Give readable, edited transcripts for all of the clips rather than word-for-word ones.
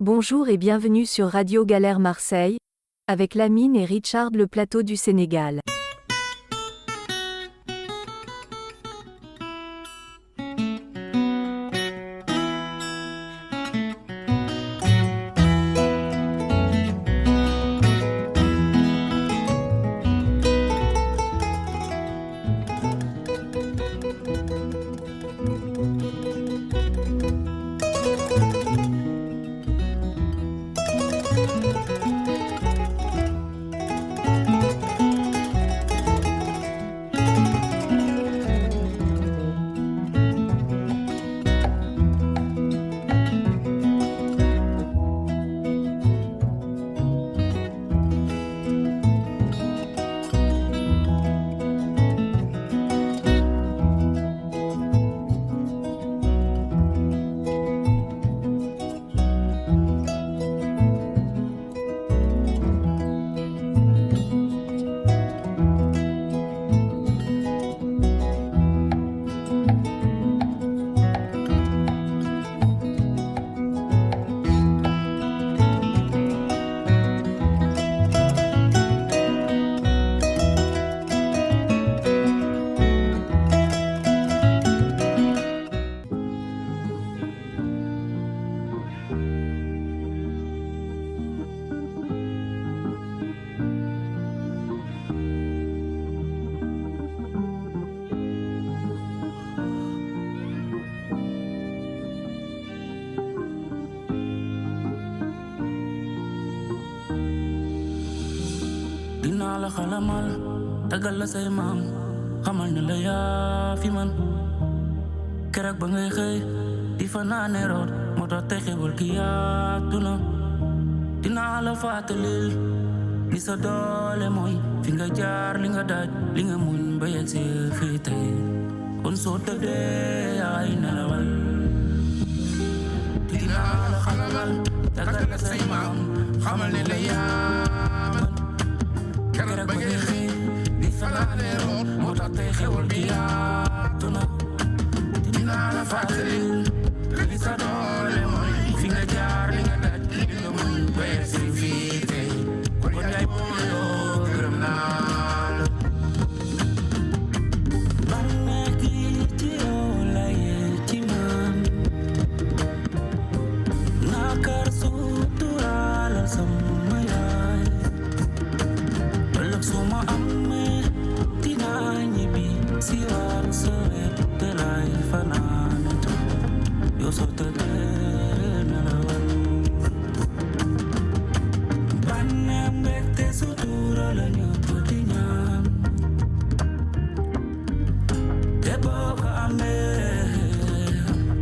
Bonjour et bienvenue sur Radio Galère Marseille, avec Lamine et Richard le plateau du Sénégal. Dinaa la xalamal tagal la say maam xamal ne la yaa fi man keroog ba ngay xëy di fanaane root moo tax tey xewal gi yaatu na dinaa la fàttalil ni sa doole mooy fi nga jaar li nga daaj li nga muñ ba yegg si fii tey kon soo tëddee ay nelawal dinaa la xalamal tagal la say maam xamal ne la yaa man keroog ba ngay xëy di fanaane root moo tax tey xewal gi yaatu na dinaa la fàttalil li sa doole mooy fi nga jaar li nga daj li nga muñ ba yegg si fii tey kon yaay booyoo gërëm naa la ban nekk ci yow la yee ci man nakar suturaalal sama yaay ëllëg su ma amee dinaa ñibbi si waat sa wet te lay fanaane yow soo tëddee nelawal bànneex mbégte sutura la ñëpp di ñaan te boo ko amee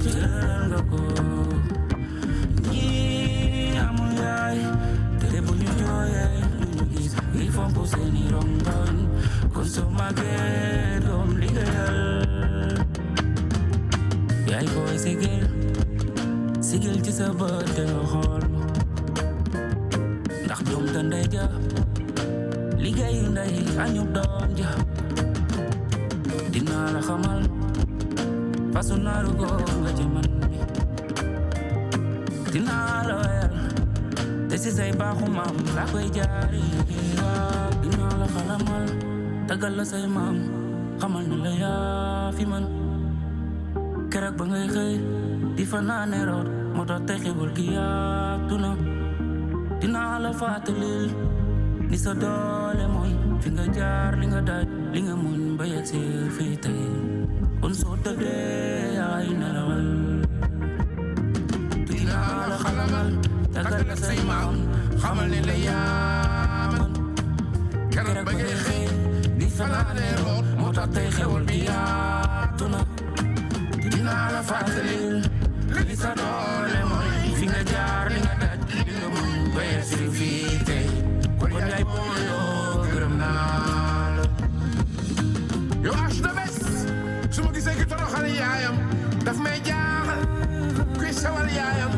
jëlal nga ko ñii amul yaay te bu ñu jooyee lu ñu gis ngi fomp seeni rongoñ kon soo màggee doom liggéeyal yaay booy sigil ci sa bët te nga xool ndax doom te ndey ja liggéeyu ndey añu doom ja dinaa la xamal fasu naaru góor nga ci man bi dinaa la wéyal te si say baaxu maam laa koy jaari dinaa la xalamal tagal la say maam xamal ne la yaa fi man keroog ba ngay xëy di fanaane root moo tax tey xewal gi yaatu na dinaa la fàttalil ni sa doole mooy fi nga jaar li nga daaj li nga muñ ba yegg si fii tey kon soo tëddee ay nelawal dinaa la xalamal tagal la say maam xamal ne la yaa man keroog ba ngay xëy di fanaane root moo tax tey xewal gi yaatu na dinaa la fàttalil li sa doole mooy fi nga jaar li nga daj li nga muñ ba yegg si fii tey kon yaay booyoo gërëm naa la yow H de bes su ma gisee ki toroxal yaayam daf may jaaxal kuy sawal yaayam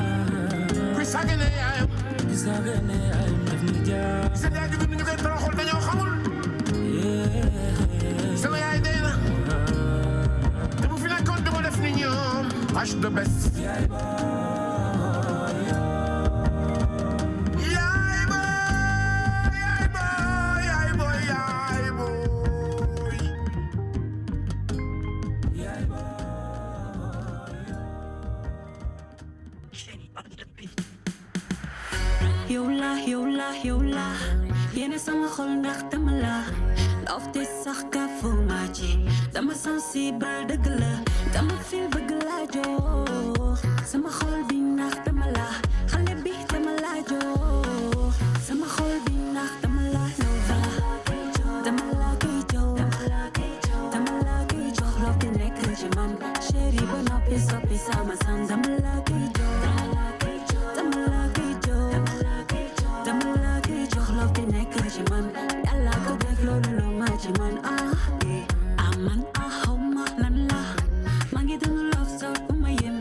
kuy sàggane yaayam daf may jaaxal seen yaay gi ñu koy toroxal dañoo xamul sama yaay dee na te bu fi nekkoon H the best. yow la yéene sama xol ndax dama la love te sax ka fu ma ci dama sensible dëgg la dama feel bëgg la jox sama xol bi ndax dama la xale bi dama la jox sama xol bi ndax dama la love dama la koy jox dama la koy jox love te nekk ci man chéri ba noppi soppi sama sam dama la koy jox dama la koy jox dama la koy jox love te nekk ci man yàlla ko def loolu lu ma ci man man xaw ma lan la maa ngi dund love so fu ma yem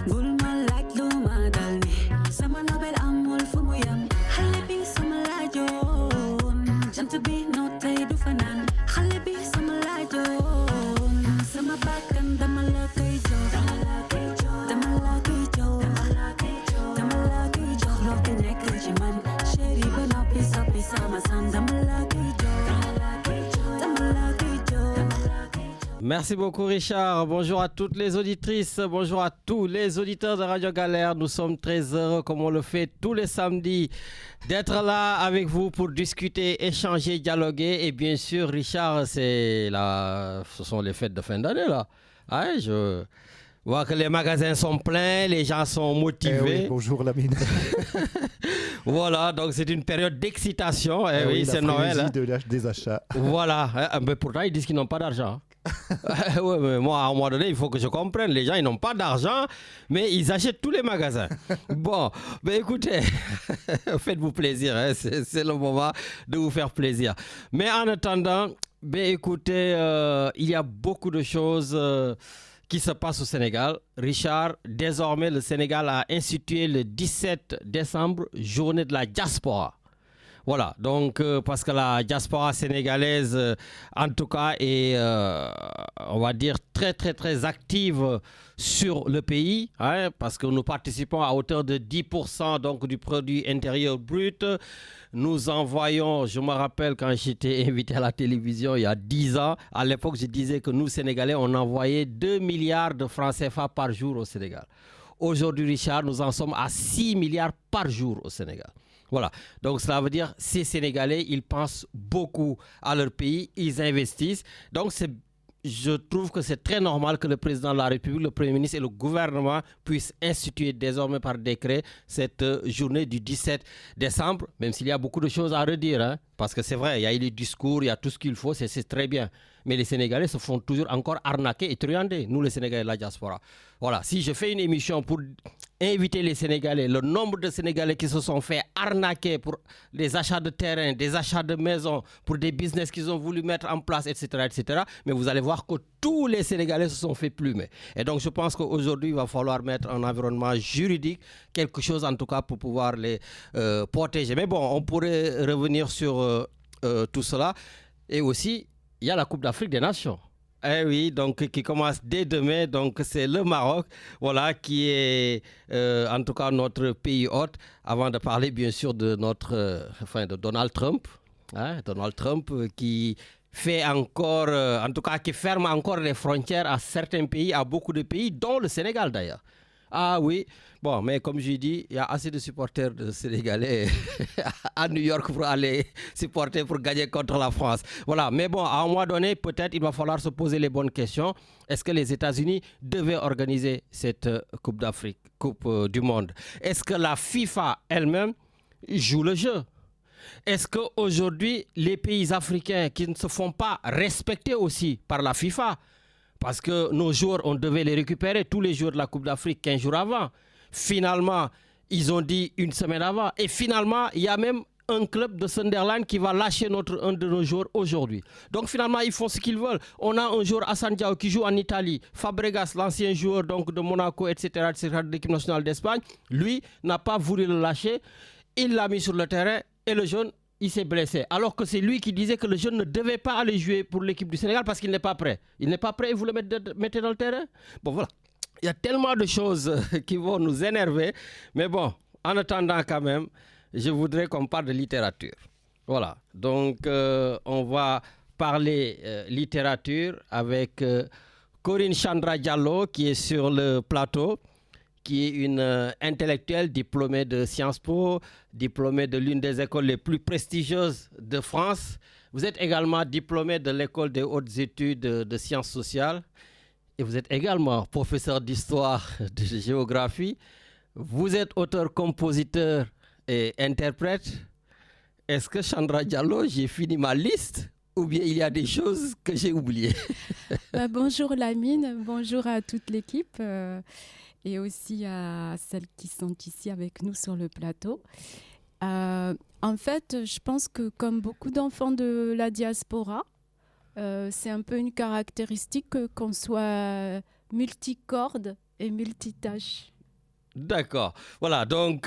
bul ma laaj lu ma dal ni sama nobel amul fu mu yem xale bi sama laajoon jant bi noo tey du fanaan xale bi sama laajoon sama bakkan dama la koy jox dama la koy jox dama la koy jox love te nekk ci man chéri ba noppi soppi sama sam dama la koy jox dama la koy jox. Merci beaucoup Richard. Bonjour à toutes les auditrices, bonjour à tous les auditeurs de Radio Galère. Nous sommes très heureux, comme on le fait tous les samedis, d'être là avec vous pour discuter, échanger, dialoguer. Et bien sûr, Richard, ce sont les fêtes de fin d'année là. Ouais, je vois que les magasins sont pleins, les gens sont motivés. Oui, bonjour Lamine. Voilà, donc c'est une période d'excitation. Oui, c'est Noël. Hein. Des achats. Voilà, mais pourtant ils disent qu'ils n'ont pas d'argent. Ouais, mais moi, à un moment donné, il faut que je comprenne. Les gens, ils n'ont pas d'argent, mais ils achètent tous les magasins. Bon, mais écoutez, faites-vous plaisir. Hein, c'est le moment de vous faire plaisir. Mais en attendant, écoutez, il y a beaucoup de choses qui se passent au Sénégal. Richard, désormais, le Sénégal a institué le 17 décembre, journée de la diaspora. Voilà, donc parce que la diaspora sénégalaise, en tout cas, est, on va dire, très, très, très active sur le pays, hein, parce que nous participons à hauteur de 10% donc, du produit intérieur brut. Nous envoyons, je me rappelle quand j'étais invité à la télévision il y a 10 ans, à l'époque, je disais que nous, Sénégalais, on envoyait 2 milliards de francs CFA par jour au Sénégal. Aujourd'hui, Richard, nous en sommes à 6 milliards par jour au Sénégal. Voilà, donc cela veut dire ces Sénégalais, ils pensent beaucoup à leur pays, ils investissent. Donc je trouve que c'est très normal que le président de la République, le Premier ministre et le gouvernement puissent instituer désormais par décret cette journée du 17 décembre, même s'il y a beaucoup de choses à redire, hein, parce que c'est vrai, il y a eu les discours, il y a tout ce qu'il faut, c'est très bien. Mais les Sénégalais se font toujours encore arnaquer et truander, nous les Sénégalais de la diaspora. Voilà, si je fais une émission pour inviter les Sénégalais, le nombre de Sénégalais qui se sont fait arnaquer pour des achats de terrain, des achats de maisons, pour des business qu'ils ont voulu mettre en place, etc., etc., mais vous allez voir que tous les Sénégalais se sont fait plumer. Et donc je pense qu'aujourd'hui, il va falloir mettre un environnement juridique, quelque chose en tout cas pour pouvoir les protéger. Mais bon, on pourrait revenir sur tout cela. Et aussi, il y a la Coupe d'Afrique des Nations. Eh oui, donc qui commence dès demain. Donc c'est le Maroc, voilà, qui est en tout cas notre pays hôte. Avant de parler bien sûr de de Donald Trump, hein, Donald Trump qui fait encore, en tout cas qui ferme encore les frontières à certains pays, à beaucoup de pays, dont le Sénégal d'ailleurs. Ah oui, bon, mais comme je dis, il y a assez de supporters de Sénégalais à New York pour aller supporter, pour gagner contre la France. Voilà, mais bon, à un moment donné, peut-être il va falloir se poser les bonnes questions. Est-ce que les États-Unis devaient organiser cette Coupe d'Afrique, Coupe du Monde? Est-ce que la FIFA elle-même joue le jeu? Est-ce qu'aujourd'hui, les pays africains qui ne se font pas respecter aussi par la FIFA, parce que nos joueurs, on devait les récupérer tous les jours de la Coupe d'Afrique 15 jours avant. Finalement, ils ont dit une semaine avant. Et finalement, il y a même un club de Sunderland qui va lâcher un de nos joueurs aujourd'hui. Donc finalement, ils font ce qu'ils veulent. On a un joueur, Hassan Diao, qui joue en Italie. Fabregas, l'ancien joueur donc, de Monaco, etc., de l'équipe nationale d'Espagne, lui n'a pas voulu le lâcher. Il l'a mis sur le terrain et le jeune, il s'est blessé. Alors que c'est lui qui disait que le jeune ne devait pas aller jouer pour l'équipe du Sénégal parce qu'il n'est pas prêt. Il n'est pas prêt et vous le mettez dans le terrain. Bon, voilà. Il y a tellement de choses qui vont nous énerver. Mais bon, en attendant quand même, je voudrais qu'on parle de littérature. Voilà. Donc, on va parler littérature avec Corinne Chandra Diallo qui est sur le plateau, qui est une intellectuelle diplômée de Sciences Po, diplômée de l'une des écoles les plus prestigieuses de France. Vous êtes également diplômée de l'école des hautes études de sciences sociales. Et vous êtes également professeur d'histoire, de géographie. Vous êtes auteur, compositeur et interprète. Est-ce que Chandra Diallo, j'ai fini ma liste ou bien il y a des choses que j'ai oubliées? Bonjour Lamine, bonjour à toute l'équipe et aussi à celles qui sont ici avec nous sur le plateau. En fait, je pense que comme beaucoup d'enfants de la diaspora, c'est un peu une caractéristique qu'on soit multicorde et multitâche. D'accord. Voilà, donc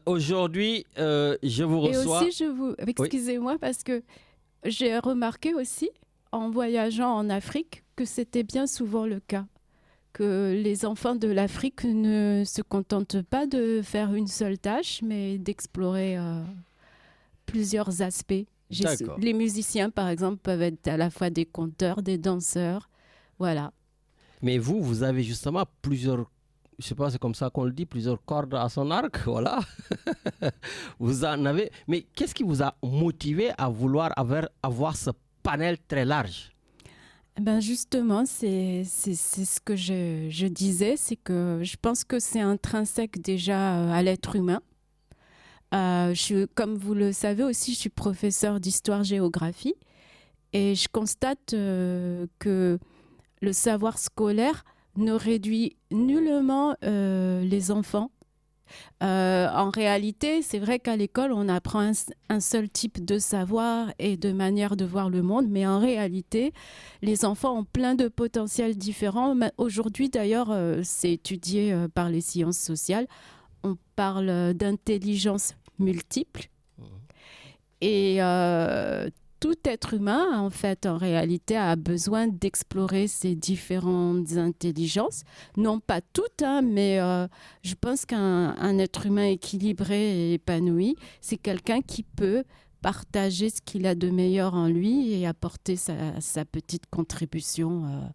aujourd'hui, je vous reçois... Et aussi, excusez-moi, parce que j'ai remarqué aussi, en voyageant en Afrique, que c'était bien souvent le cas. Que les enfants de l'Afrique ne se contentent pas de faire une seule tâche, mais d'explorer plusieurs aspects. Les musiciens, par exemple, peuvent être à la fois des conteurs, des danseurs, voilà. Mais vous avez justement plusieurs, je ne sais pas, c'est comme ça qu'on le dit, plusieurs cordes à son arc, voilà. Vous en avez, mais qu'est-ce qui vous a motivé à vouloir avoir ce panel très large? Ben justement, c'est ce que je disais, c'est que je pense que c'est intrinsèque déjà à l'être humain. Comme vous le savez aussi, je suis professeure d'histoire-géographie et je constate que le savoir scolaire ne réduit nullement les enfants. En réalité, c'est vrai qu'à l'école, on apprend un seul type de savoir et de manière de voir le monde, mais en réalité, les enfants ont plein de potentiels différents. Aujourd'hui, d'ailleurs, c'est étudié par les sciences sociales. On parle d'intelligence multiple. Et tout être humain, en fait, en réalité, a besoin d'explorer ces différentes intelligences. Non pas toutes, hein, mais je pense qu'un être humain équilibré et épanoui, c'est quelqu'un qui peut partager ce qu'il a de meilleur en lui et apporter sa petite contribution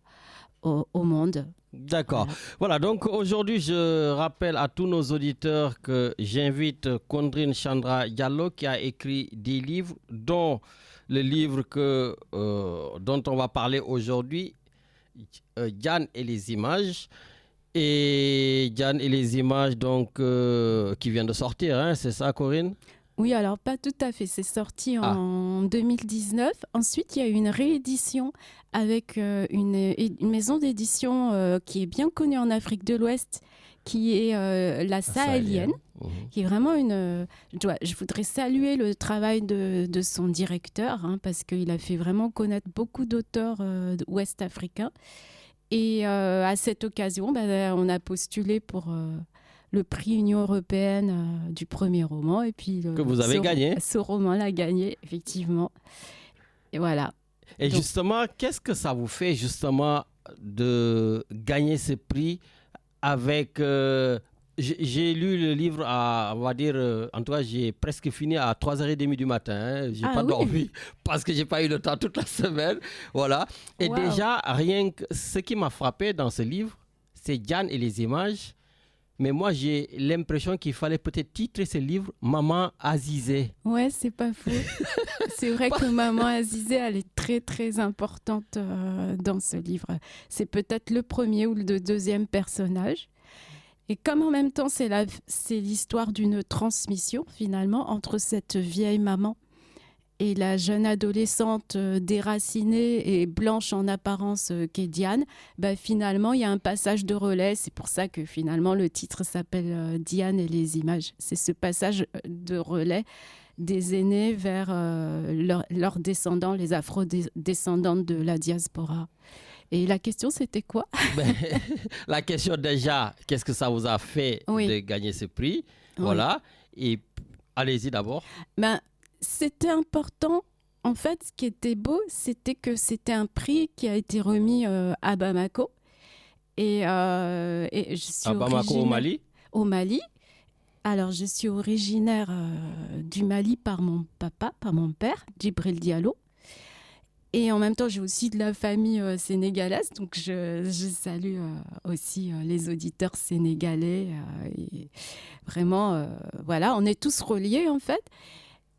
au monde. D'accord. Voilà, donc aujourd'hui, je rappelle à tous nos auditeurs que j'invite Kondrine Chandra Diallo qui a écrit des livres, dont le livre dont on va parler aujourd'hui, Diane et les images. Et Diane et les images, donc, qui vient de sortir, hein, c'est ça, Corinne? Oui, alors pas tout à fait. C'est sorti en 2019. Ensuite, il y a eu une réédition avec une maison d'édition qui est bien connue en Afrique de l'Ouest, qui est la Sahélienne, qui est vraiment je voudrais saluer le travail de son directeur, hein, parce qu'il a fait vraiment connaître beaucoup d'auteurs ouest-africains. Et à cette occasion, on a postulé pour... le prix Union européenne du premier roman. Et puis que vous avez gagné. Ce roman l'a gagné, effectivement. Et voilà. Et donc, justement, qu'est-ce que ça vous fait, justement, de gagner ce prix avec... j'ai lu le livre on va dire, en tout cas, j'ai presque fini à 3h30 du matin. Hein. Je n'ai pas dormi parce que je n'ai pas eu le temps toute la semaine. Voilà. Et déjà, rien que ce qui m'a frappé dans ce livre, c'est Diane et les images. Mais moi, j'ai l'impression qu'il fallait peut-être titrer ce livre « Maman Azizé ». Ouais, c'est pas faux. C'est vrai que Maman Azizé, elle est très, très importante dans ce livre. C'est peut-être le premier ou le deuxième personnage. Et comme en même temps, c'est l'histoire d'une transmission, finalement, entre cette vieille maman et la jeune adolescente déracinée et blanche en apparence qu'est Diane, finalement, il y a un passage de relais. C'est pour ça que finalement, le titre s'appelle Diane et les images. C'est ce passage de relais des aînés vers leurs descendants, les afro-descendantes de la diaspora. Et la question, c'était quoi? La question déjà, qu'est-ce que ça vous a fait de gagner ce prix? Voilà. Et allez-y d'abord. C'était important. En fait, ce qui était beau, c'était que c'était un prix qui a été remis à Bamako. Et je suis à Bamako, au Mali? Au Mali. Alors, je suis originaire du Mali par mon papa, par mon père, Djibril Diallo. Et en même temps, j'ai aussi de la famille sénégalaise, donc je salue aussi les auditeurs sénégalais. Et vraiment, voilà, on est tous reliés en fait.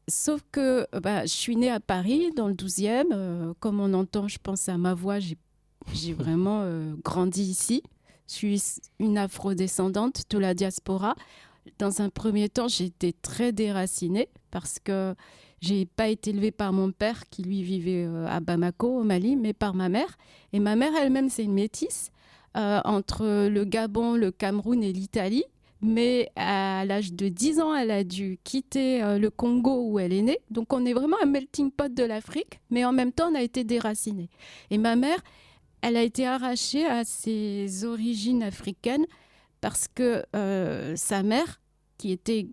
Sauf que je suis née à Paris, dans le 12e. Comme on entend, je pense à ma voix, j'ai vraiment grandi ici. Je suis une afrodescendante de la diaspora. Dans un premier temps, j'ai été très déracinée parce que j'ai pas été élevée par mon père qui lui vivait à Bamako, au Mali, mais par ma mère. Et ma mère elle-même, c'est une métisse entre le Gabon, le Cameroun et l'Italie. Mais à l'âge de 10 ans, elle a dû quitter le Congo où elle est née. Donc on est vraiment un melting pot de l'Afrique, mais en même temps, on a été déracinés. Et ma mère, elle a été arrachée à ses origines africaines parce que sa mère, qui était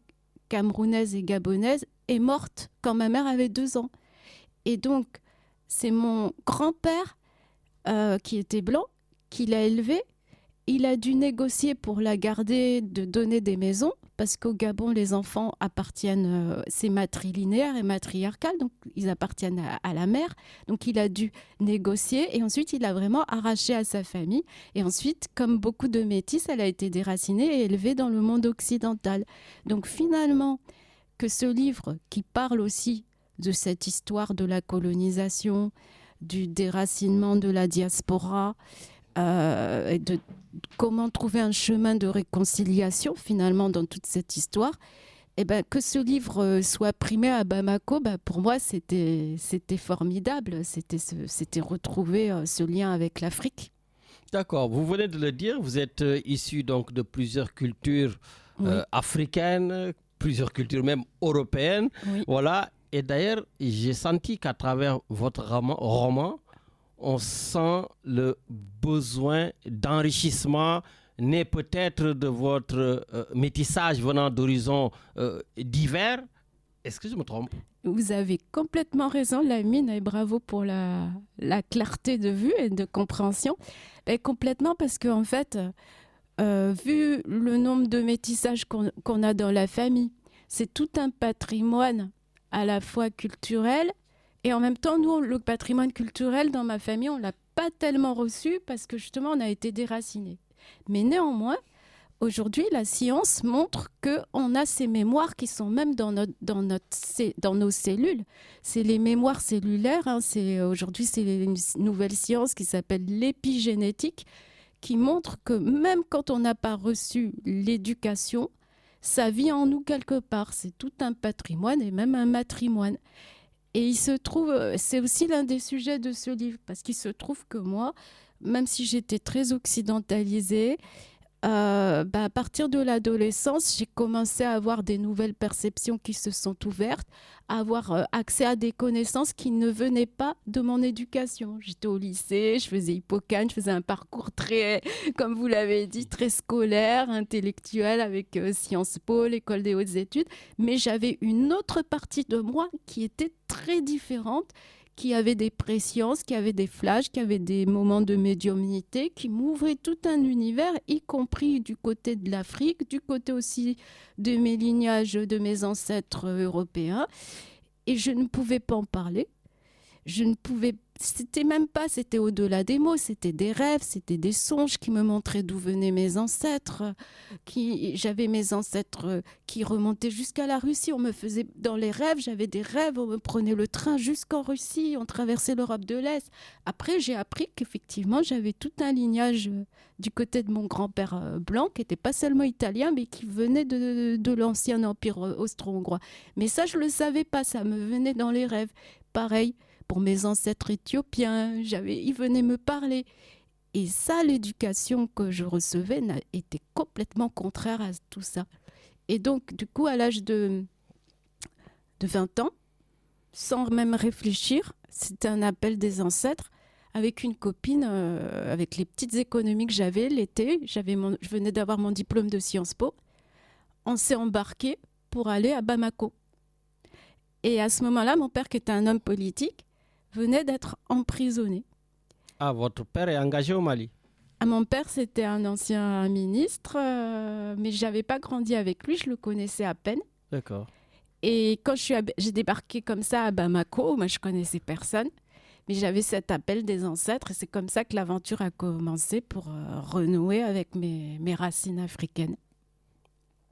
camerounaise et gabonaise, est morte quand ma mère avait 2 ans. Et donc, c'est mon grand-père, qui était blanc, qui l'a élevée. Il a dû négocier pour la garder, de donner des maisons, parce qu'au Gabon, les enfants appartiennent, c'est matrilinéaire et matriarcal, donc ils appartiennent à la mère. Donc il a dû négocier et ensuite il a vraiment arraché à sa famille. Et ensuite, comme beaucoup de métis, elle a été déracinée et élevée dans le monde occidental. Donc finalement, que ce livre qui parle aussi de cette histoire de la colonisation, du déracinement de la diaspora, et de comment trouver un chemin de réconciliation finalement dans toute cette histoire, et que ce livre soit primé à Bamako, pour moi c'était formidable, c'était retrouver ce lien avec l'Afrique. D'accord, vous venez de le dire, vous êtes issu donc de plusieurs cultures africaines, plusieurs cultures même européennes, voilà. Et d'ailleurs, j'ai senti qu'à travers votre roman, on sent le besoin d'enrichissement né peut-être de votre métissage venant d'horizons divers. Est-ce que je me trompe? Vous avez complètement raison, Lamine, et bravo pour la clarté de vue et de compréhension. Complètement, parce qu'en fait, vu le nombre de métissages qu'on a dans la famille, c'est tout un patrimoine à la fois culturel. Et en même temps, nous, le patrimoine culturel dans ma famille, on ne l'a pas tellement reçu parce que justement, on a été déracinés. Mais néanmoins, aujourd'hui, la science montre qu'on a ces mémoires qui sont même dans nos cellules. C'est les mémoires cellulaires. Aujourd'hui, c'est une nouvelle science qui s'appelle l'épigénétique, qui montre que même quand on n'a pas reçu l'éducation, ça vit en nous quelque part. C'est tout un patrimoine et même un matrimoine. Et il se trouve, c'est aussi l'un des sujets de ce livre, parce qu'il se trouve que moi, même si j'étais très occidentalisée, à partir de l'adolescence, j'ai commencé à avoir des nouvelles perceptions qui se sont ouvertes, à avoir accès à des connaissances qui ne venaient pas de mon éducation. J'étais au lycée, je faisais Hippocane, je faisais un parcours très, comme vous l'avez dit, très scolaire, intellectuel, avec Sciences Po, l'école des hautes études, mais j'avais une autre partie de moi qui était très différente, qui avait des présciences, qui avait des flashs, qui avait des moments de médiumnité, qui m'ouvraient tout un univers, y compris du côté de l'Afrique, du côté aussi de mes lignages, de mes ancêtres européens. Et je ne pouvais pas en parler. C'était au-delà des mots, c'était des rêves, c'était des songes qui me montraient d'où venaient mes ancêtres. J'avais mes ancêtres qui remontaient jusqu'à la Russie. On me faisait, dans les rêves, j'avais des rêves, on me prenait le train jusqu'en Russie, on traversait l'Europe de l'Est. Après, j'ai appris qu'effectivement, j'avais tout un lignage du côté de mon grand-père blanc, qui n'était pas seulement italien, mais qui venait de l'ancien empire austro-hongrois. Mais ça, je ne le savais pas, ça me venait dans les rêves. Pareil, pour mes ancêtres éthiopiens, ils venaient me parler. Et ça, l'éducation que je recevais était complètement contraire à tout ça. Et donc, du coup, à l'âge de 20 ans, sans même réfléchir, c'était un appel des ancêtres, avec une copine, avec les petites économies que j'avais l'été, je venais d'avoir mon diplôme de Sciences Po, on s'est embarqué pour aller à Bamako. Et à ce moment-là, mon père, qui était un homme politique, venait d'être emprisonné. Ah, votre père est engagé au Mali? Mon père, c'était un ancien ministre, mais je n'avais pas grandi avec lui, je le connaissais à peine. D'accord. Et quand j'ai débarqué comme ça à Bamako, moi je ne connaissais personne, Mais j'avais cet appel des ancêtres et c'est comme ça que l'aventure a commencé pour renouer avec mes racines africaines.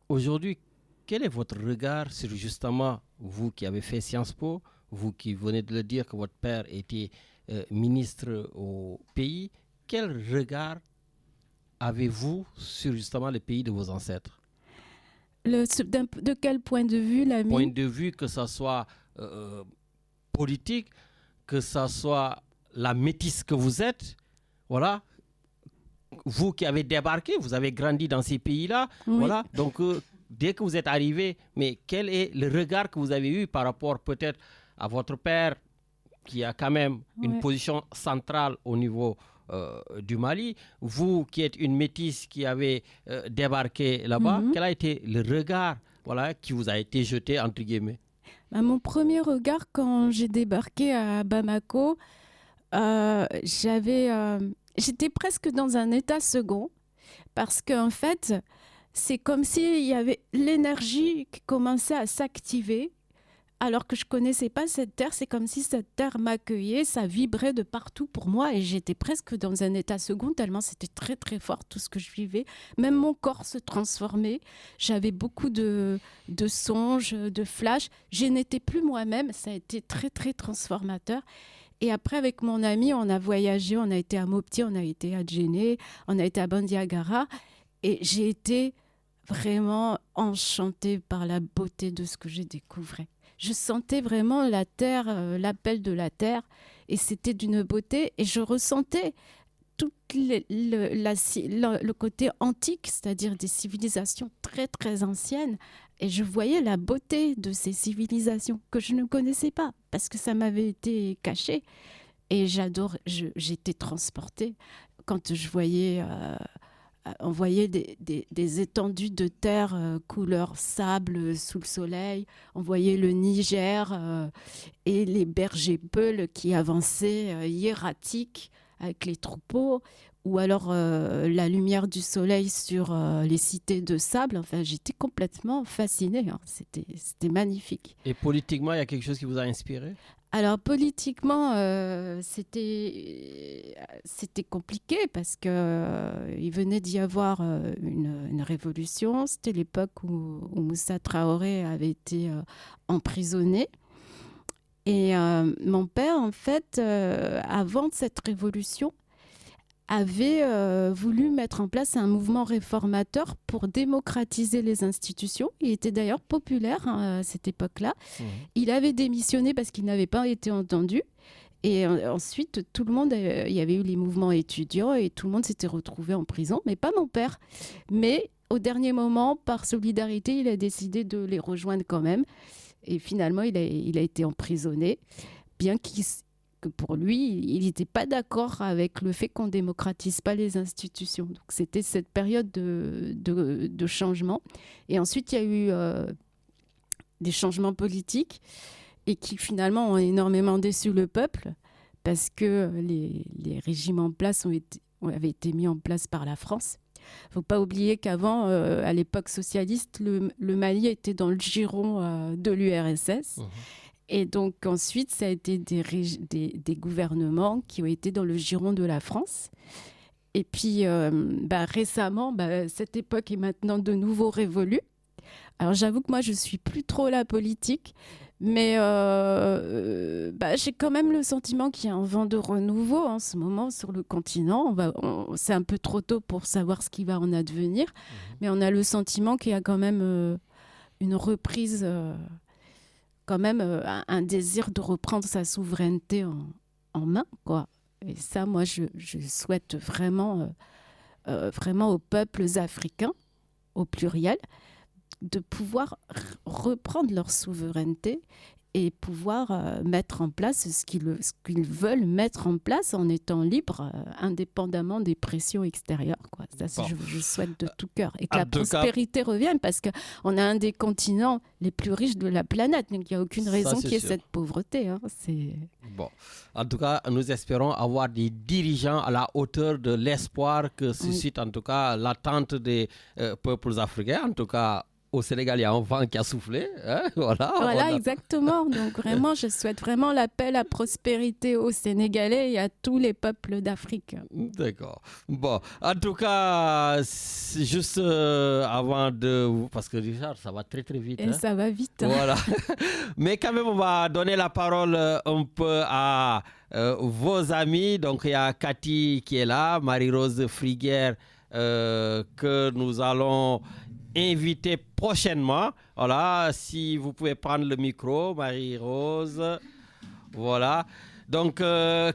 Aujourd'hui, quel est votre regard sur justement vous qui avez fait Sciences Po, vous qui venez de le dire que votre père était ministre au pays, quel regard avez-vous sur justement le pays de vos ancêtres? De quel point de vue, l'ami? Point de vue que ce soit politique, que ce soit la métisse que vous êtes, voilà. Vous qui avez débarqué, vous avez grandi dans ces pays-là, Oui. voilà. Donc, dès que vous êtes arrivé, mais quel est le regard que vous avez eu par rapport peut-être à votre père, qui a quand même une Ouais. position centrale au niveau du Mali, vous qui êtes une métisse qui avez débarqué là-bas, Mhm. quel a été le regard, voilà, qui vous a été jeté, entre guillemets? Mon premier regard quand j'ai débarqué à Bamako, j'étais presque dans un état second parce qu'en fait, c'est comme s'il y avait l'énergie qui commençait à s'activer alors que je connaissais pas cette terre. C'est comme si cette terre m'accueillait, ça vibrait de partout pour moi et j'étais presque dans un état second tellement c'était très très fort tout ce que je vivais. Même mon corps se transformait. J'avais beaucoup de songes, de flashs. Je n'étais plus moi-même. Ça a été très très transformateur. Et après, avec mon ami, on a voyagé, on a été à Mopti, on a été à Djenné, on a été à Bandiagara. Et j'ai été vraiment enchantée par la beauté de ce que j'ai découvert. Je sentais vraiment la terre, l'appel de la terre. Et c'était d'une beauté. Et je ressentais tout le côté antique, c'est-à-dire des civilisations très, très anciennes. Et je voyais la beauté de ces civilisations que je ne connaissais pas parce que ça m'avait été caché. Et j'étais transportée quand je voyais, on voyait des étendues de terre couleur sable sous le soleil. On voyait le Niger et les bergers peuls qui avançaient hiératiques avec les troupeaux. Ou alors la lumière du soleil sur les cités de sable. Enfin, j'étais complètement fascinée. Hein. C'était magnifique. Et politiquement, il y a quelque chose qui vous a inspiré? Alors politiquement, c'était compliqué parce qu'il venait d'y avoir une révolution. C'était l'époque où Moussa Traoré avait été emprisonné. Et mon père, en fait, avant cette révolution, avait voulu mettre en place un mouvement réformateur pour démocratiser les institutions. Il était d'ailleurs populaire à cette époque-là. Mmh. Il avait démissionné parce qu'il n'avait pas été entendu. Et ensuite, tout le monde, il y avait eu les mouvements étudiants et tout le monde s'était retrouvé en prison, mais pas mon père. Mais au dernier moment, par solidarité, il a décidé de les rejoindre quand même. Et finalement, il a été emprisonné, bien que pour lui, il n'était pas d'accord avec le fait qu'on ne démocratise pas les institutions. Donc, c'était cette période de changement. Et ensuite, il y a eu des changements politiques et qui, finalement, ont énormément déçu le peuple parce que les régimes en place avaient été mis en place par la France. Il ne faut pas oublier qu'avant, à l'époque socialiste, le Mali était dans le giron de l'URSS. Mmh. Et donc ensuite, ça a été des gouvernements qui ont été dans le giron de la France. Et puis récemment, cette époque est maintenant de nouveau révolue. Alors j'avoue que moi, je ne suis plus trop la politique, mais j'ai quand même le sentiment qu'il y a un vent de renouveau en ce moment sur le continent. C'est un peu trop tôt pour savoir ce qui va en advenir, mais on a le sentiment qu'il y a quand même une reprise... quand même un désir de reprendre sa souveraineté en main, quoi. Et ça, moi, je souhaite vraiment aux peuples africains, au pluriel, de pouvoir reprendre leur souveraineté et pouvoir mettre en place ce qu'ils veulent mettre en place en étant libres, indépendamment des pressions extérieures, quoi. Ça, je souhaite de tout cœur. Et que la prospérité revienne, parce qu'on a un des continents les plus riches de la planète. Donc, il n'y a aucune raison qu'il y ait cette pauvreté. Hein. Bon. En tout cas, nous espérons avoir des dirigeants à la hauteur de l'espoir que suscite, en tout cas, l'attente des peuples africains. En tout cas, au Sénégal, il y a un vent qui a soufflé. Hein, voilà, Voilà, exactement. Donc vraiment, je souhaite vraiment l'appel à prospérité aux Sénégalais et à tous les peuples d'Afrique. D'accord. Bon, en tout cas, c'est juste avant de... Parce que Richard, ça va très très vite. Et ça va vite. Voilà. Mais quand même, on va donner la parole un peu à vos amis. Donc, il y a Cathy qui est là, Marie-Rose Friguère, que nous allons inviter prochainement. Voilà, si vous pouvez prendre le micro, Marie-Rose. Voilà. Donc,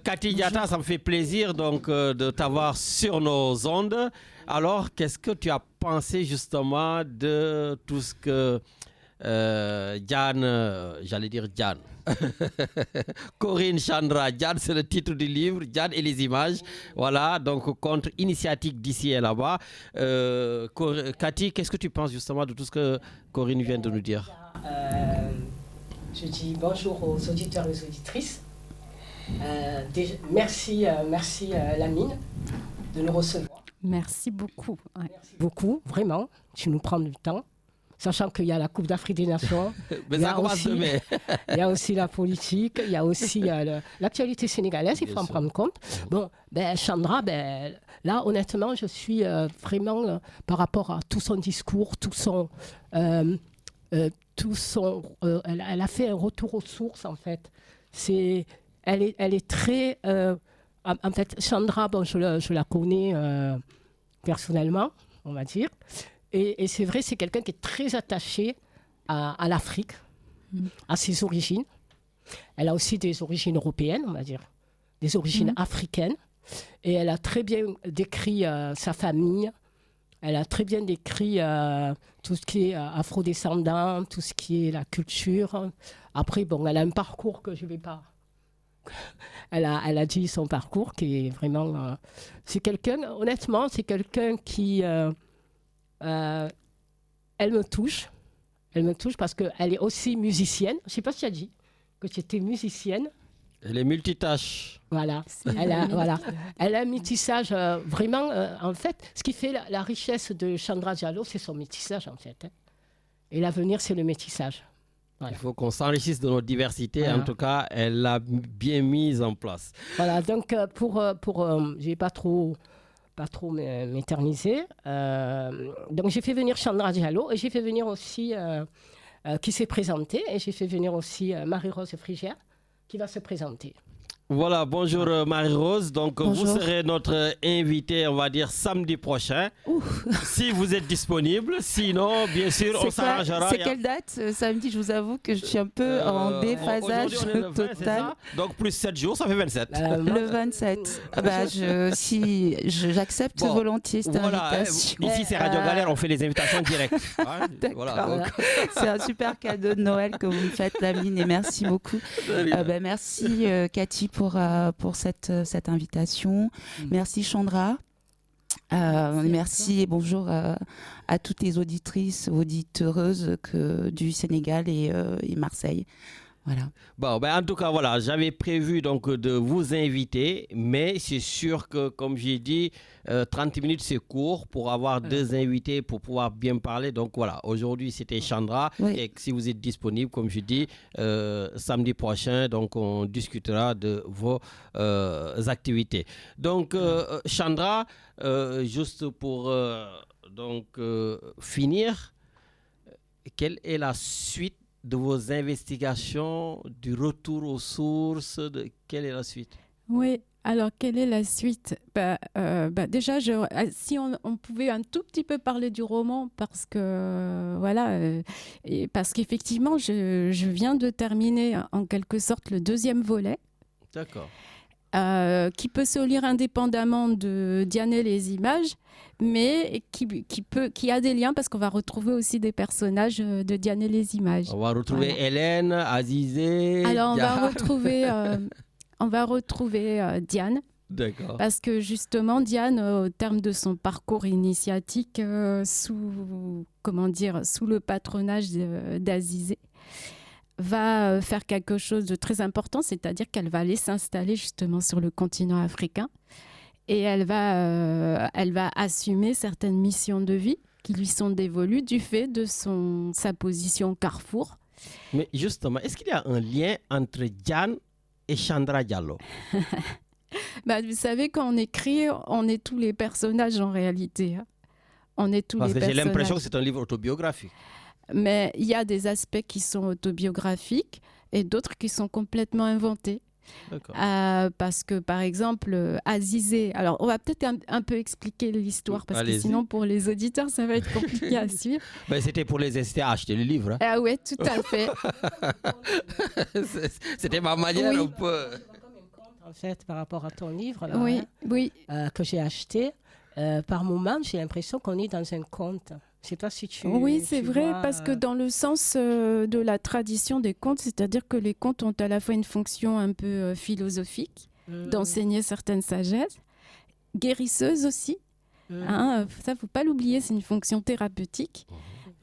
Cathy Diatta, ça me fait plaisir donc, de t'avoir sur nos ondes. Alors, qu'est-ce que tu as pensé justement de tout ce que Diane, j'allais dire Diane, Corinne Chandra, Diane, c'est le titre du livre, Diane et les images. Voilà, donc contre initiatique d'ici et là-bas. Cathy, qu'est-ce que tu penses justement de tout ce que Corinne vient de nous dire? Je dis bonjour aux auditeurs et aux auditrices. Merci Lamine de nous recevoir. Merci beaucoup. Ouais. Merci beaucoup, vraiment. Tu nous prends du temps. Sachant qu'il y a la Coupe d'Afrique des Nations, Mais il y ça a commence aussi, demain. il y a aussi la politique, il y a aussi l'actualité sénégalaise, il faut en prendre compte. Bon, Chandra, là, honnêtement, je suis vraiment, par rapport à tout son discours, elle a fait un retour aux sources, en fait. Elle est très... en fait, Chandra, bon, je la connais personnellement, on va dire. Et c'est vrai, c'est quelqu'un qui est très attaché à l'Afrique, à ses origines. Elle a aussi des origines européennes, on va dire, des origines africaines. Et elle a très bien décrit sa famille. Elle a très bien décrit tout ce qui est afrodescendant, tout ce qui est la culture. Après, bon, elle a un parcours que je ne vais pas... Elle a dit son parcours qui est vraiment... c'est quelqu'un, honnêtement, c'est quelqu'un qui... elle me touche parce qu'elle est aussi musicienne. Je ne sais pas si tu as dit que tu étais musicienne. Elle est multitâche. Voilà. Elle a un métissage vraiment. En fait, ce qui fait la richesse de Chandra Diallo, c'est son métissage, en fait. Hein. Et l'avenir, c'est le métissage. Voilà. Il faut qu'on s'enrichisse de notre diversité. Voilà. En tout cas, elle l'a bien mise en place. Voilà. Donc, je ne vais pas trop m'éterniser. Donc, j'ai fait venir Chandra Diallo et j'ai fait venir aussi, qui s'est présentée, et j'ai fait venir aussi Marie-Rose Frigère, qui va se présenter. Voilà, bonjour Marie-Rose. Donc, bonjour. Vous serez notre invitée, on va dire, samedi prochain. Si vous êtes disponible. Sinon, bien sûr, on s'arrangera. C'est quelle date? Samedi, je vous avoue que je suis un peu en déphasage total. Donc, plus 7 jours, ça fait 27. Le 27. J'accepte volontiers cette invitation. Ici, c'est Radio Galère, on fait les invitations directes. Voilà, c'est un super cadeau de Noël que vous me faites, Lamine, et merci beaucoup. Merci, Cathy, pour cette invitation. Merci Chandra. Merci et bonjour à toutes les auditrices, auditeuses du Sénégal et Marseille. Voilà. Bon, en tout cas, voilà, j'avais prévu donc de vous inviter, mais c'est sûr que, comme j'ai dit, 30 minutes c'est court pour avoir deux invités pour pouvoir bien parler. Donc voilà, aujourd'hui c'était Chandra, et si vous êtes disponible, comme je dis, samedi prochain, donc on discutera de vos activités. Donc Chandra, juste pour finir, quelle est la suite de vos investigations, du retour aux sources, quelle est la suite? Oui, alors quelle est la suite? Déjà, si on pouvait un tout petit peu parler du roman, parce que parce qu'effectivement, je viens de terminer en quelque sorte le deuxième volet. D'accord. Qui peut se lire indépendamment de Diane et les images, mais qui a des liens parce qu'on va retrouver aussi des personnages de Diane et les images. On va retrouver Hélène, Azizé. Alors on va retrouver Diane. D'accord. Parce que justement Diane, au terme de son parcours initiatique sous le patronage d'Azizé, va faire quelque chose de très important, c'est-à-dire qu'elle va aller s'installer justement sur le continent africain et elle va assumer certaines missions de vie qui lui sont dévolues du fait de sa position au carrefour. Mais justement, est-ce qu'il y a un lien entre Diane et Chandra Diallo? Vous savez, quand on écrit, on est tous les personnages en réalité. On est tous Parce les que j'ai personnages. l'impression que c'est un livre autobiographique. Mais il y a des aspects qui sont autobiographiques et d'autres qui sont complètement inventés. D'accord. Parce que, par exemple, Azizé... Alors, on va peut-être un peu expliquer l'histoire, parce Allez-y. que sinon, pour les auditeurs, ça va être compliqué à suivre. C'était pour les inciter à acheter le livre. Hein. Ah ouais, tout à fait. C'était ma manière Oui. un peu. En fait, par rapport à ton livre, là, Oui, oui. que j'ai acheté, par moment, j'ai l'impression qu'on est dans un conte. Je sais pas si tu. Oui, c'est tu vrai, vois, parce que dans le sens de la tradition des contes, c'est-à-dire que les contes ont à la fois une fonction un peu philosophique, d'enseigner certaines sagesses, guérisseuse aussi. Hein, ça, faut pas l'oublier, c'est une fonction thérapeutique.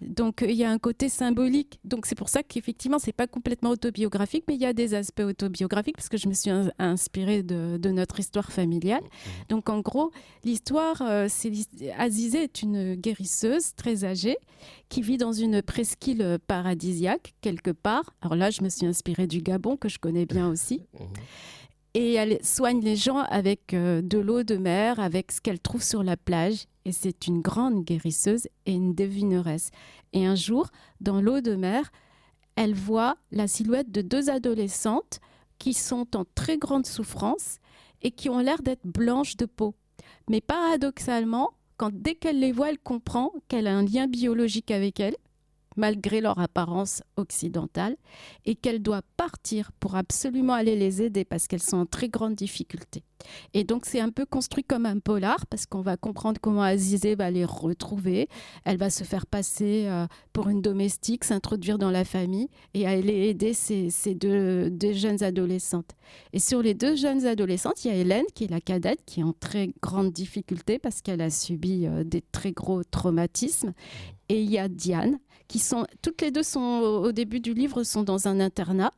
Donc, il y a un côté symbolique. Donc, c'est pour ça qu'effectivement, c'est pas complètement autobiographique, mais il y a des aspects autobiographiques, parce que je me suis inspirée de notre histoire familiale. Donc, en gros, l'histoire, Azizé est une guérisseuse très âgée qui vit dans une presqu'île paradisiaque, quelque part. Alors là, je me suis inspirée du Gabon, que je connais bien aussi. Et elle soigne les gens avec de l'eau de mer, avec ce qu'elle trouve sur la plage. Et c'est une grande guérisseuse et une devineresse. Et un jour, dans l'eau de mer, elle voit la silhouette de 2 adolescentes qui sont en très grande souffrance et qui ont l'air d'être blanches de peau. Mais paradoxalement, dès qu'elle les voit, elle comprend qu'elle a un lien biologique avec elles, malgré leur apparence occidentale, et qu'elle doit partir pour absolument aller les aider parce qu'elles sont en très grande difficulté. Et donc c'est un peu construit comme un polar, parce qu'on va comprendre comment Azizé va les retrouver. Elle va se faire passer pour une domestique, s'introduire dans la famille et aller aider ces deux jeunes adolescentes. Et sur les 2 jeunes adolescentes, il y a Hélène, qui est la cadette, qui est en très grande difficulté parce qu'elle a subi des très gros traumatismes. Et il y a Diane, toutes les 2 au début du livre, sont dans un internat,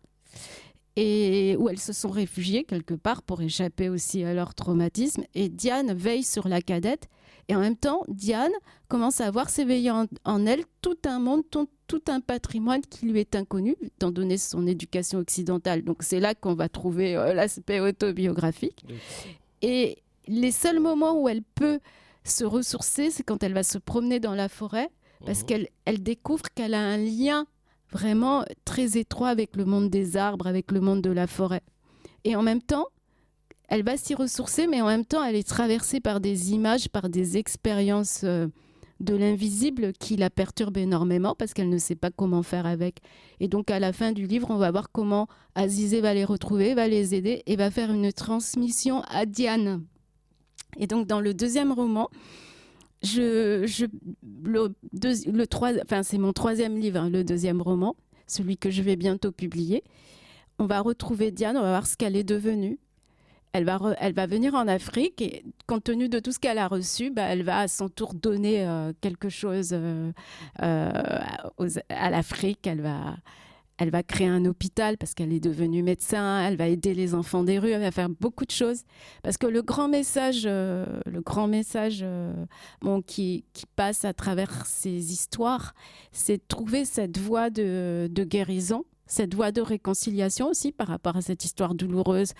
et où elles se sont réfugiées quelque part pour échapper aussi à leur traumatisme. Et Diane veille sur la cadette, et en même temps, Diane commence à voir s'éveiller en elle tout un monde, tout un patrimoine qui lui est inconnu, étant donné son éducation occidentale. Donc c'est là qu'on va trouver l'aspect autobiographique. Et les seuls moments où elle peut se ressourcer, c'est quand elle va se promener dans la forêt, parce qu'elle découvre qu'elle a un lien vraiment très étroit avec le monde des arbres, avec le monde de la forêt. Et en même temps, elle va s'y ressourcer, mais en même temps, elle est traversée par des images, par des expériences de l'invisible qui la perturbent énormément parce qu'elle ne sait pas comment faire avec. Et donc, à la fin du livre, on va voir comment Azizé va les retrouver, va les aider et va faire une transmission à Diane. Et donc, dans le 2e roman, c'est mon 3e livre, le 2e roman, celui que je vais bientôt publier. On va retrouver Diane, on va voir ce qu'elle est devenue. Elle va venir en Afrique et compte tenu de tout ce qu'elle a reçu, elle va à son tour donner quelque chose à l'Afrique. Elle va créer un hôpital parce qu'elle est devenue médecin, elle va aider les enfants des rues, elle va faire beaucoup de choses. Parce que le grand message qui passe à travers ces histoires, c'est de trouver cette voie de guérison, cette voie de réconciliation aussi par rapport à cette histoire douloureuse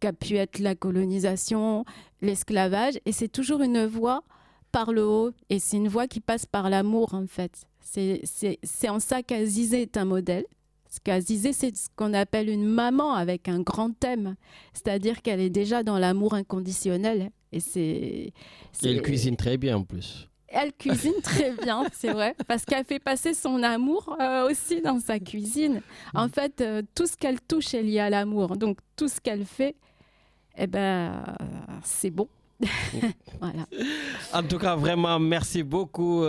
qu'a pu être la colonisation, l'esclavage. Et c'est toujours une voie par le haut, et c'est une voie qui passe par l'amour en fait. C'est en ça qu'Azizé est un modèle. Parce qu'Azizé, c'est ce qu'on appelle une maman avec un grand thème. C'est-à-dire qu'elle est déjà dans l'amour inconditionnel. Et elle cuisine très bien en plus. Elle cuisine très bien, c'est vrai. Parce qu'elle fait passer son amour aussi dans sa cuisine. En fait, tout ce qu'elle touche est lié à l'amour. Donc, tout ce qu'elle fait, c'est bon. Voilà. En tout cas, vraiment, merci beaucoup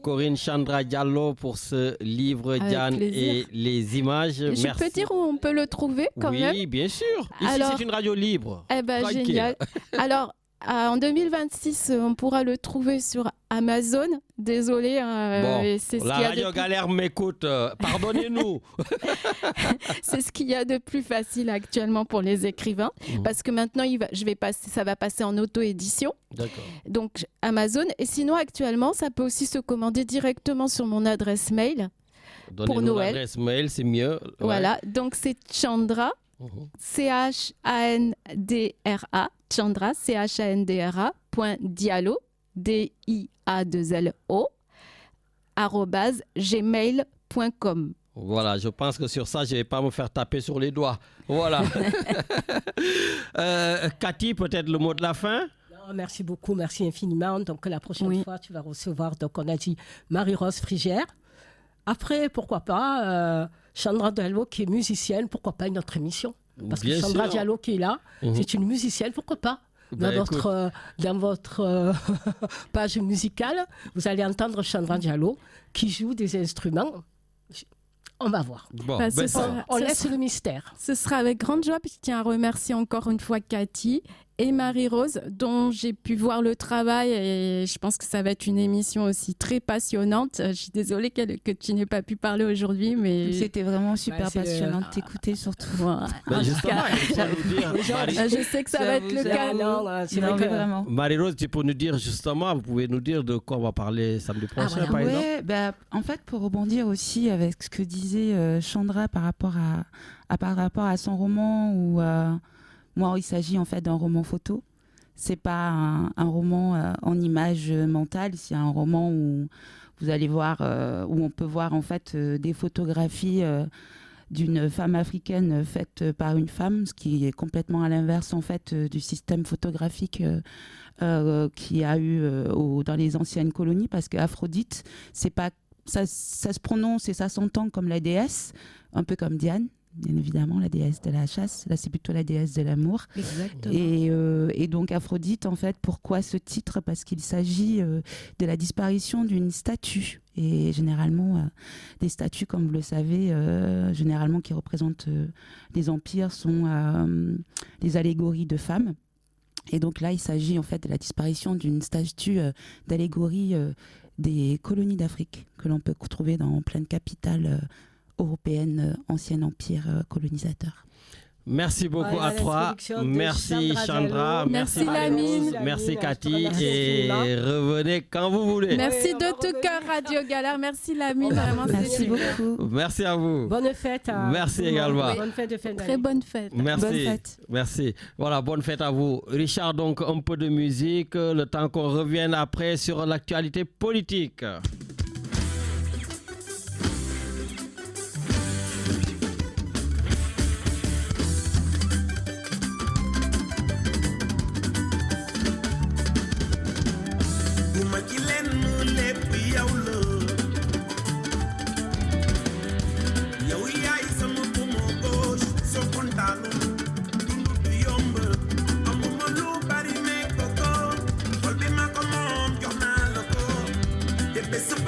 Corinne Chandra Diallo pour ce livre Diane et les images. Je peux dire où on peut le trouver quand même? Oui, bien sûr. Ici, c'est une radio libre. Génial. Alors, En 2026, on pourra le trouver sur Amazon. Désolé, Bon, c'est ce la qu'il y a Radio de plus... Galère m'écoute. Pardonnez-nous. c'est ce qu'il y a de plus facile actuellement pour les écrivains, parce que maintenant ça va passer en auto-édition. D'accord. Donc Amazon. Et sinon, actuellement, ça peut aussi se commander directement sur mon adresse mail. Donnez-nous Noël. l'adresse mail, c'est mieux. Ouais. Voilà. Donc c'est Chandra. C-H-A-N-D-R-A, Chandra, C-H-A-N-D-R-A, .dialo, D-I-A-2-L-O, @gmail.com. Voilà, je pense que sur ça, je ne vais pas me faire taper sur les doigts. Voilà. Cathy, peut-être le mot de la fin? Non, merci beaucoup, merci infiniment. Donc la prochaine fois, tu vas recevoir, donc on a dit Marie-Rose Frigère. Après, pourquoi pas Chandra Diallo qui est musicienne, pourquoi pas une autre émission? Parce Bien que Chandra sûr. Diallo qui est là, c'est une musicienne, pourquoi pas? Dans votre page musicale, vous allez entendre Chandra Diallo qui joue des instruments. On va voir. Bon, On laisse le mystère. Ce sera avec grande joie, puis je tiens à remercier encore une fois Cathy et Marie-Rose, dont j'ai pu voir le travail, et je pense que ça va être une émission aussi très passionnante. Je suis désolée que tu n'aies pas pu parler aujourd'hui, mais... C'était vraiment super passionnant de t'écouter, surtout. Justement, je sais que ça va être le cas. C'est vrai que vraiment. Marie-Rose, tu peux nous dire justement, vous pouvez nous dire de quoi on va parler samedi prochain, par exemple? En fait, pour rebondir aussi avec ce que disait Chandra par rapport à son roman, où moi, il s'agit en fait d'un roman photo. C'est pas un roman en image mentale, c'est un roman où vous allez voir, où on peut voir en fait des photographies d'une femme africaine faite par une femme, ce qui est complètement à l'inverse en fait du système photographique qu'il y a eu dans les anciennes colonies, parce qu'Aphrodite, c'est pas ça se prononce et ça s'entend comme la déesse, un peu comme Diane, bien évidemment, la déesse de la chasse. Là, c'est plutôt la déesse de l'amour. Exactement. Et donc Aphrodite, en fait, pourquoi ce titre? Parce qu'il s'agit de la disparition d'une statue. Et généralement, des statues, comme vous le savez, généralement qui représentent des empires, sont des allégories de femmes. Et donc là, il s'agit en fait de la disparition d'une statue d'allégorie des colonies d'Afrique que l'on peut trouver dans plein de capitales européenne, ancien empire colonisateur. Merci beaucoup à toi. Merci Chandra. Merci Lamine. Merci Cathy. Et revenez quand vous voulez. Merci de tout cœur Radio Galère. Merci Lamine. Vraiment, merci beaucoup. Merci à vous. Bonne fête. Merci également. Bonne fête de fin d'année. Très bonne fête. Merci. Bonne fête. Merci. Voilà, bonne fête à vous. Richard, donc un peu de musique, le temps qu'on revienne après sur l'actualité politique. Best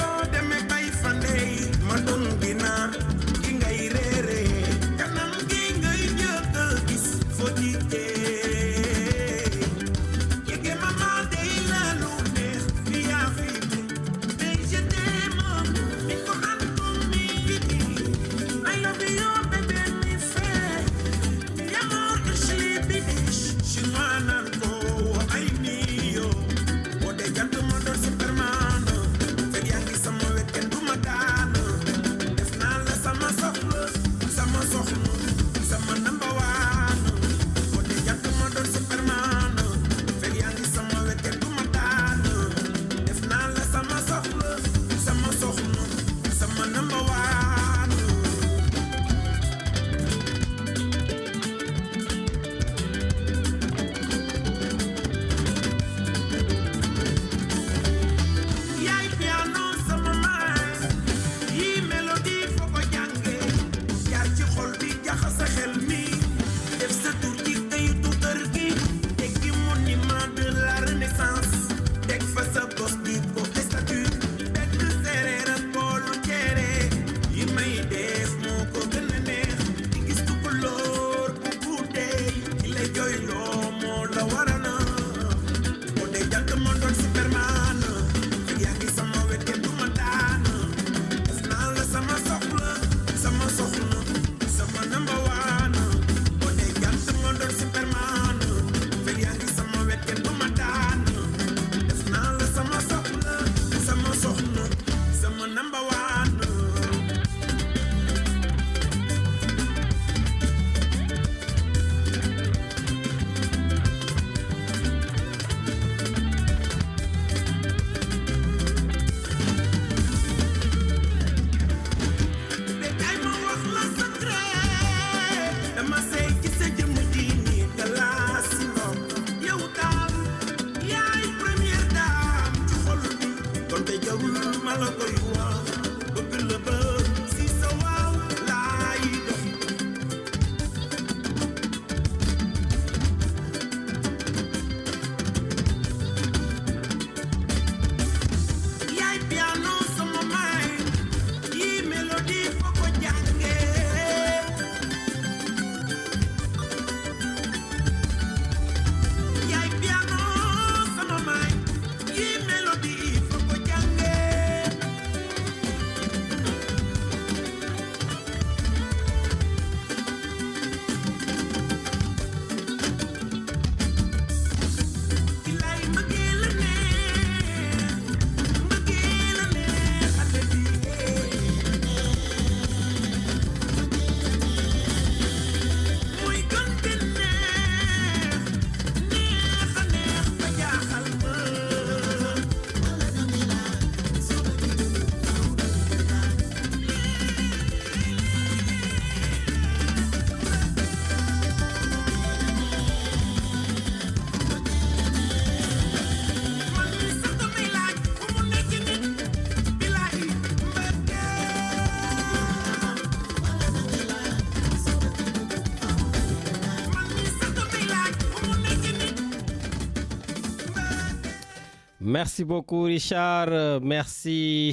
Merci beaucoup Richard. Merci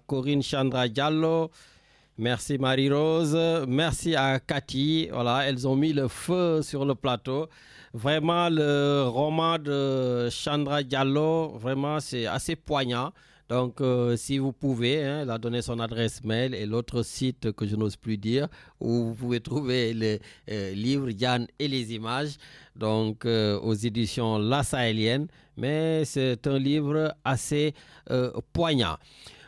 Corinne Chandra Diallo. Merci Marie-Rose. Merci à Cathy. Voilà, elles ont mis le feu sur le plateau. Vraiment, le roman de Chandra Diallo, vraiment, c'est assez poignant. Donc, si vous pouvez, la donner son adresse mail et l'autre site que je n'ose plus dire, où vous pouvez trouver les livres Yann et les images, donc aux éditions La Sahélienne. Mais c'est un livre assez poignant.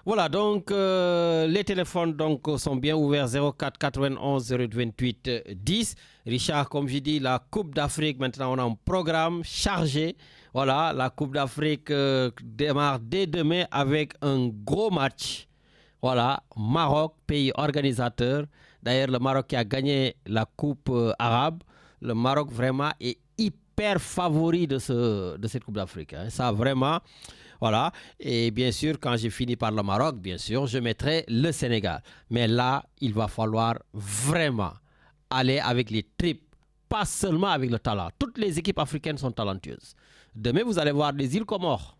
Voilà, donc les téléphones donc, sont bien ouverts 04 91 028 10. Richard, comme je dis, la Coupe d'Afrique, maintenant on a un programme chargé. Voilà, la Coupe d'Afrique démarre dès demain avec un gros match. Voilà, Maroc, pays organisateur. D'ailleurs, le Maroc qui a gagné la Coupe arabe. Le Maroc vraiment est hyper favori de cette Coupe d'Afrique. Hein. Ça vraiment... Voilà, et bien sûr, quand j'ai fini par le Maroc, bien sûr, je mettrai le Sénégal. Mais là, il va falloir vraiment aller avec les tripes, pas seulement avec le talent. Toutes les équipes africaines sont talentueuses. Demain, vous allez voir les îles Comores.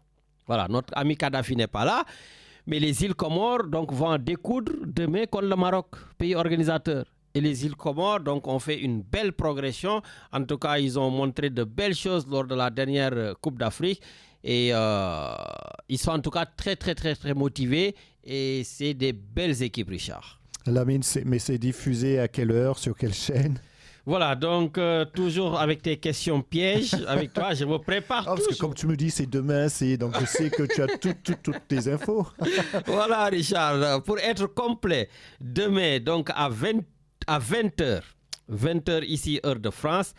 Voilà, notre ami Kadhafi n'est pas là, mais les îles Comores donc, vont en découdre demain contre le Maroc, pays organisateur. Et les îles Comores donc, ont fait une belle progression. En tout cas, ils ont montré de belles choses lors de la dernière Coupe d'Afrique. Et ils sont en tout cas très, très, très, très motivés. Et c'est des belles équipes, Richard. Lamine, mais c'est diffusé à quelle heure, sur quelle chaîne? Voilà, donc toujours avec tes questions pièges, avec toi, je me prépare parce que comme tu me dis, c'est demain, donc je sais que tu as toutes tes infos. Voilà, Richard, pour être complet, demain, donc à 20h, 20h ici, heure de France,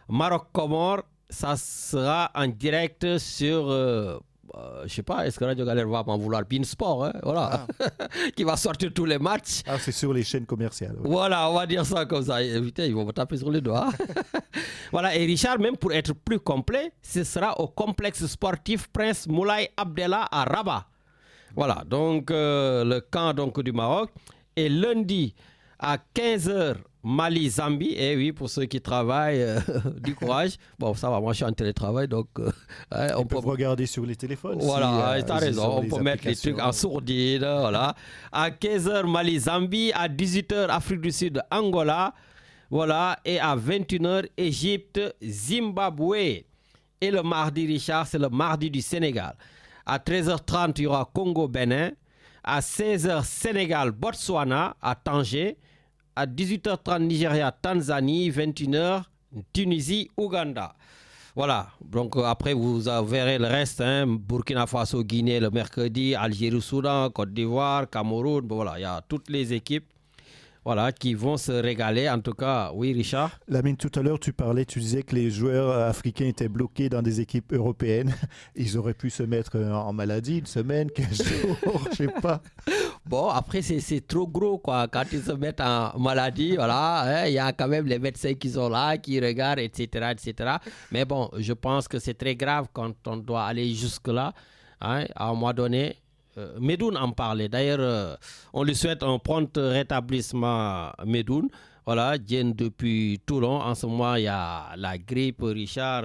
Maroc-Comores, ça sera en direct sur, je sais pas, est-ce que Radio Galère va m'en vouloir, Beansport, hein, voilà, qui va sortir tous les matchs. Ah, c'est sur les chaînes commerciales. Oui. Voilà, on va dire ça comme ça. Putain, ils vont me taper sur les doigts. Voilà, et Richard, même pour être plus complet, ce sera au complexe sportif Prince Moulay Abdellah à Rabat. Voilà, donc le camp donc, du Maroc. Et lundi à 15h, Mali-Zambie, et oui, pour ceux qui travaillent, du courage. Bon, ça va, moi je suis en télétravail, donc... on peut regarder sur les téléphones. Voilà, tu as raison, on peut mettre les trucs en sourdine, voilà. À 15h, Mali-Zambie, à 18h, Afrique du Sud, Angola, voilà, et à 21h, Égypte, Zimbabwe. Et le mardi, Richard, c'est le mardi du Sénégal. À 13h30, il y aura Congo-Bénin. À 16h, Sénégal, Botswana, à Tanger. À 18h30, Nigeria, Tanzanie. 21h, Tunisie, Ouganda. Voilà. Donc après, vous verrez le reste. Hein. Burkina Faso, Guinée le mercredi. Algérie, Soudan, Côte d'Ivoire, Cameroun. Bon, voilà, il y a toutes les équipes. Voilà, qui vont se régaler. En tout cas, oui, Richard. Lamine, tout à l'heure, tu disais que les joueurs africains étaient bloqués dans des équipes européennes. Ils auraient pu se mettre en maladie une semaine, 15 jours, je sais pas. Bon, après, c'est trop gros, quoi. Quand ils se mettent en maladie, voilà, il y a quand même les médecins qui sont là, qui regardent, etc., etc. Mais bon, je pense que c'est très grave quand on doit aller jusque-là. Hein, à un moment donné, Medoun en parlait. D'ailleurs, on lui souhaite un prompt rétablissement, Medoun. Voilà, Diène depuis Toulon. En ce moment, il y a la grippe, Richard,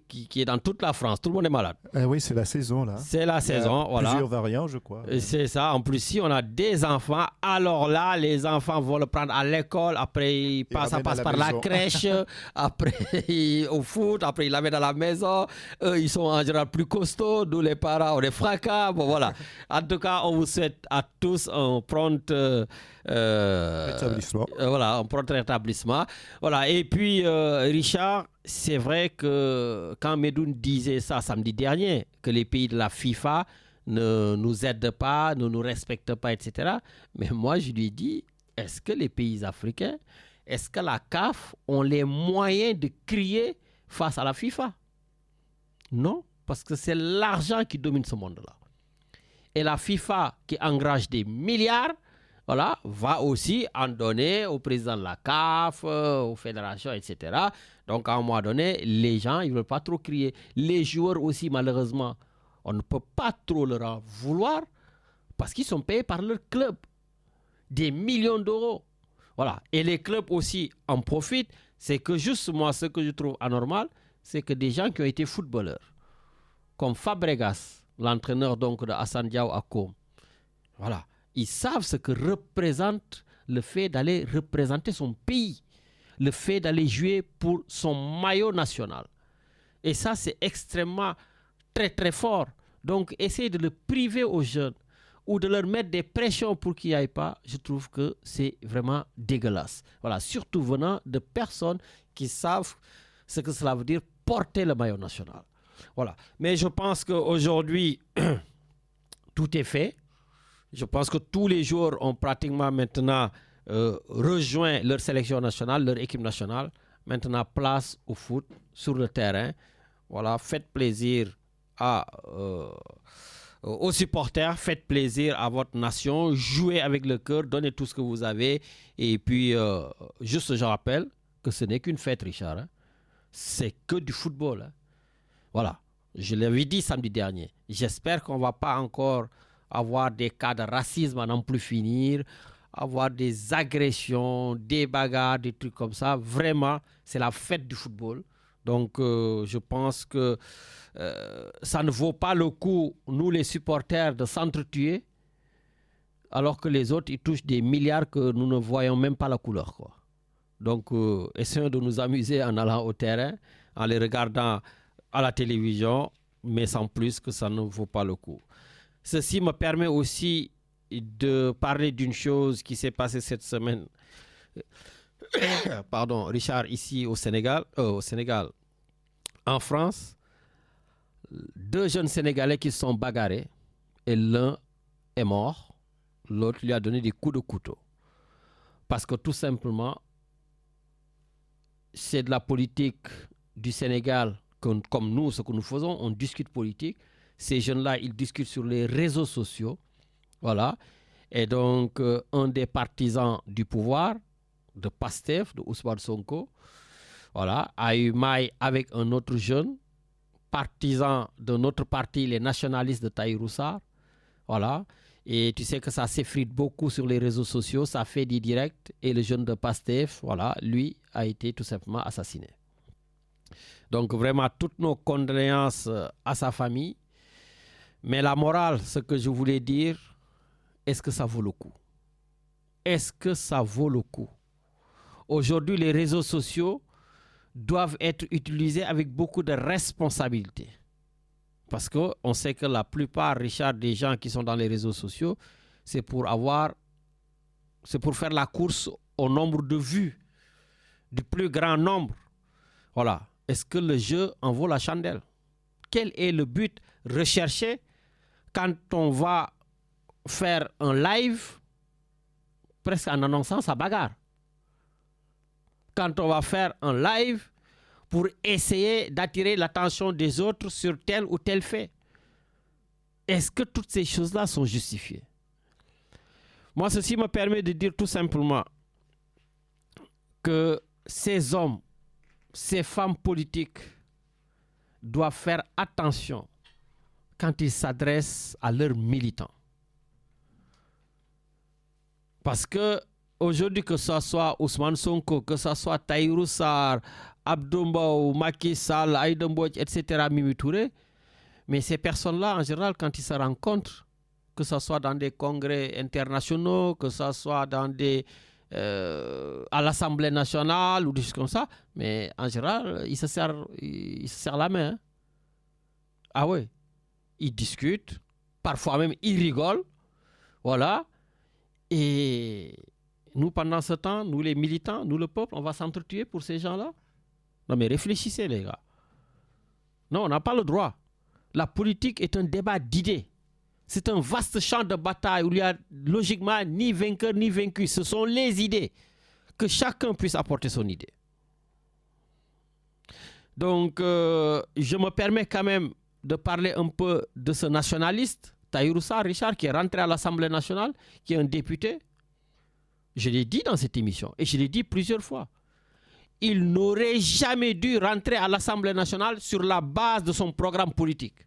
qui est dans toute la France. Tout le monde est malade. Oui, c'est la saison, là. C'est la saison, voilà. Plusieurs variants, je crois. C'est ça. En plus, si on a des enfants, alors là, les enfants vont le prendre à l'école. Après, ça passe par la crèche. Après, au foot. Après, ils l'amènent à la maison. Eux, ils sont en général plus costauds. Nous, les parents, on est fracas. Bon, voilà. En tout cas, on vous souhaite à tous un prompt... rétablissement. Voilà, un prompt rétablissement. Voilà. Et puis, Richard, c'est vrai que quand Medoun disait ça samedi dernier, que les pays de la FIFA ne nous aident pas, ne nous respectent pas, etc. Mais moi, je lui ai dit, est-ce que les pays africains, est-ce que la CAF ont les moyens de crier face à la FIFA? Non, parce que c'est l'argent qui domine ce monde-là. Et la FIFA, qui engrange des milliards, voilà, va aussi en donner au président de la CAF, aux fédérations, etc. Donc, à un moment donné, les gens, ils ne veulent pas trop crier. Les joueurs aussi, malheureusement, on ne peut pas trop leur en vouloir parce qu'ils sont payés par leur club. Des millions d'euros. Voilà. Et les clubs aussi en profitent. C'est que juste moi, ce que je trouve anormal, c'est que des gens qui ont été footballeurs, comme Fabregas, l'entraîneur donc de Hassan Diao à Com. Voilà. Ils savent ce que représente le fait d'aller représenter son pays, le fait d'aller jouer pour son maillot national. Et ça, c'est extrêmement très très fort. Donc, essayer de le priver aux jeunes ou de leur mettre des pressions pour qu'ils n'y aillent pas, je trouve que c'est vraiment dégueulasse. Voilà, surtout venant de personnes qui savent ce que cela veut dire porter le maillot national. Voilà. Mais je pense qu'aujourd'hui, tout est fait. Je pense que tous les joueurs ont pratiquement maintenant rejoint leur sélection nationale, leur équipe nationale. Maintenant, place au foot sur le terrain. Voilà, faites plaisir aux supporters, faites plaisir à votre nation, jouez avec le cœur, donnez tout ce que vous avez. Et puis, juste je rappelle que ce n'est qu'une fête, Richard. Hein. C'est que du football. Hein. Voilà, je l'avais dit samedi dernier. J'espère qu'on ne va pas encore avoir des cas de racisme à n'en plus finir, avoir des agressions, des bagarres, des trucs comme ça. Vraiment, c'est la fête du football. Donc, je pense que ça ne vaut pas le coup, nous les supporters, de s'entretuer, alors que les autres, ils touchent des milliards que nous ne voyons même pas la couleur, quoi. Donc, essayons de nous amuser en allant au terrain, en les regardant à la télévision, mais sans plus que ça ne vaut pas le coup. Ceci me permet aussi de parler d'une chose qui s'est passée cette semaine. Pardon, Richard, ici au Sénégal. En France, 2 jeunes Sénégalais qui se sont bagarrés et l'un est mort, l'autre lui a donné des coups de couteau. Parce que tout simplement, c'est de la politique du Sénégal, comme nous, ce que nous faisons, on discute politique. Ces jeunes-là, ils discutent sur les réseaux sociaux. Voilà. Et donc, un des partisans du pouvoir, de Pastef, de Ousmane Sonko, voilà, a eu maille avec un autre jeune, partisan de notre parti, les nationalistes de Tahirou Sarr. Voilà. Et tu sais que ça s'effrite beaucoup sur les réseaux sociaux, ça fait des directs. Et le jeune de Pastef, voilà, lui, a été tout simplement assassiné. Donc, vraiment, toutes nos condoléances à sa famille. Mais la morale, ce que je voulais dire, est-ce que ça vaut le coup? Est-ce que ça vaut le coup? Aujourd'hui, les réseaux sociaux doivent être utilisés avec beaucoup de responsabilité. Parce qu'on sait que la plupart, Richard, des gens qui sont dans les réseaux sociaux, c'est pour faire la course au nombre de vues, du plus grand nombre. Voilà. Est-ce que le jeu en vaut la chandelle? Quel est le but recherché quand on va faire un live presque en annonçant sa bagarre? Quand on va faire un live pour essayer d'attirer l'attention des autres sur tel ou tel fait. Est-ce que toutes ces choses-là sont justifiées? Moi, ceci me permet de dire tout simplement que ces hommes, ces femmes politiques doivent faire attention quand ils s'adressent à leurs militants. Parce que aujourd'hui, que ce soit Ousmane Sonko, que ce soit Tahirou Sarr, Abdoumbaou, Macky Sall, Aïda Mbodj, etc., Mimi Touré, mais ces personnes-là, en général, quand ils se rencontrent, que ce soit dans des congrès internationaux, que ce soit dans à l'Assemblée nationale ou des choses comme ça, mais en général, ils se serrent la main. Hein. Ah oui, ils discutent, parfois même ils rigolent, voilà. Et nous, pendant ce temps, nous les militants, nous le peuple, on va s'entretuer pour ces gens-là? Non mais réfléchissez les gars. Non, on n'a pas le droit. La politique est un débat d'idées. C'est un vaste champ de bataille où il n'y a logiquement ni vainqueur ni vaincu. Ce sont les idées. Que chacun puisse apporter son idée. Donc, je me permets quand même de parler un peu de ce nationaliste, Tahirou Sarr, Richard, qui est rentré à l'Assemblée nationale, qui est un député. Je l'ai dit dans cette émission et je l'ai dit plusieurs fois. Il n'aurait jamais dû rentrer à l'Assemblée nationale sur la base de son programme politique.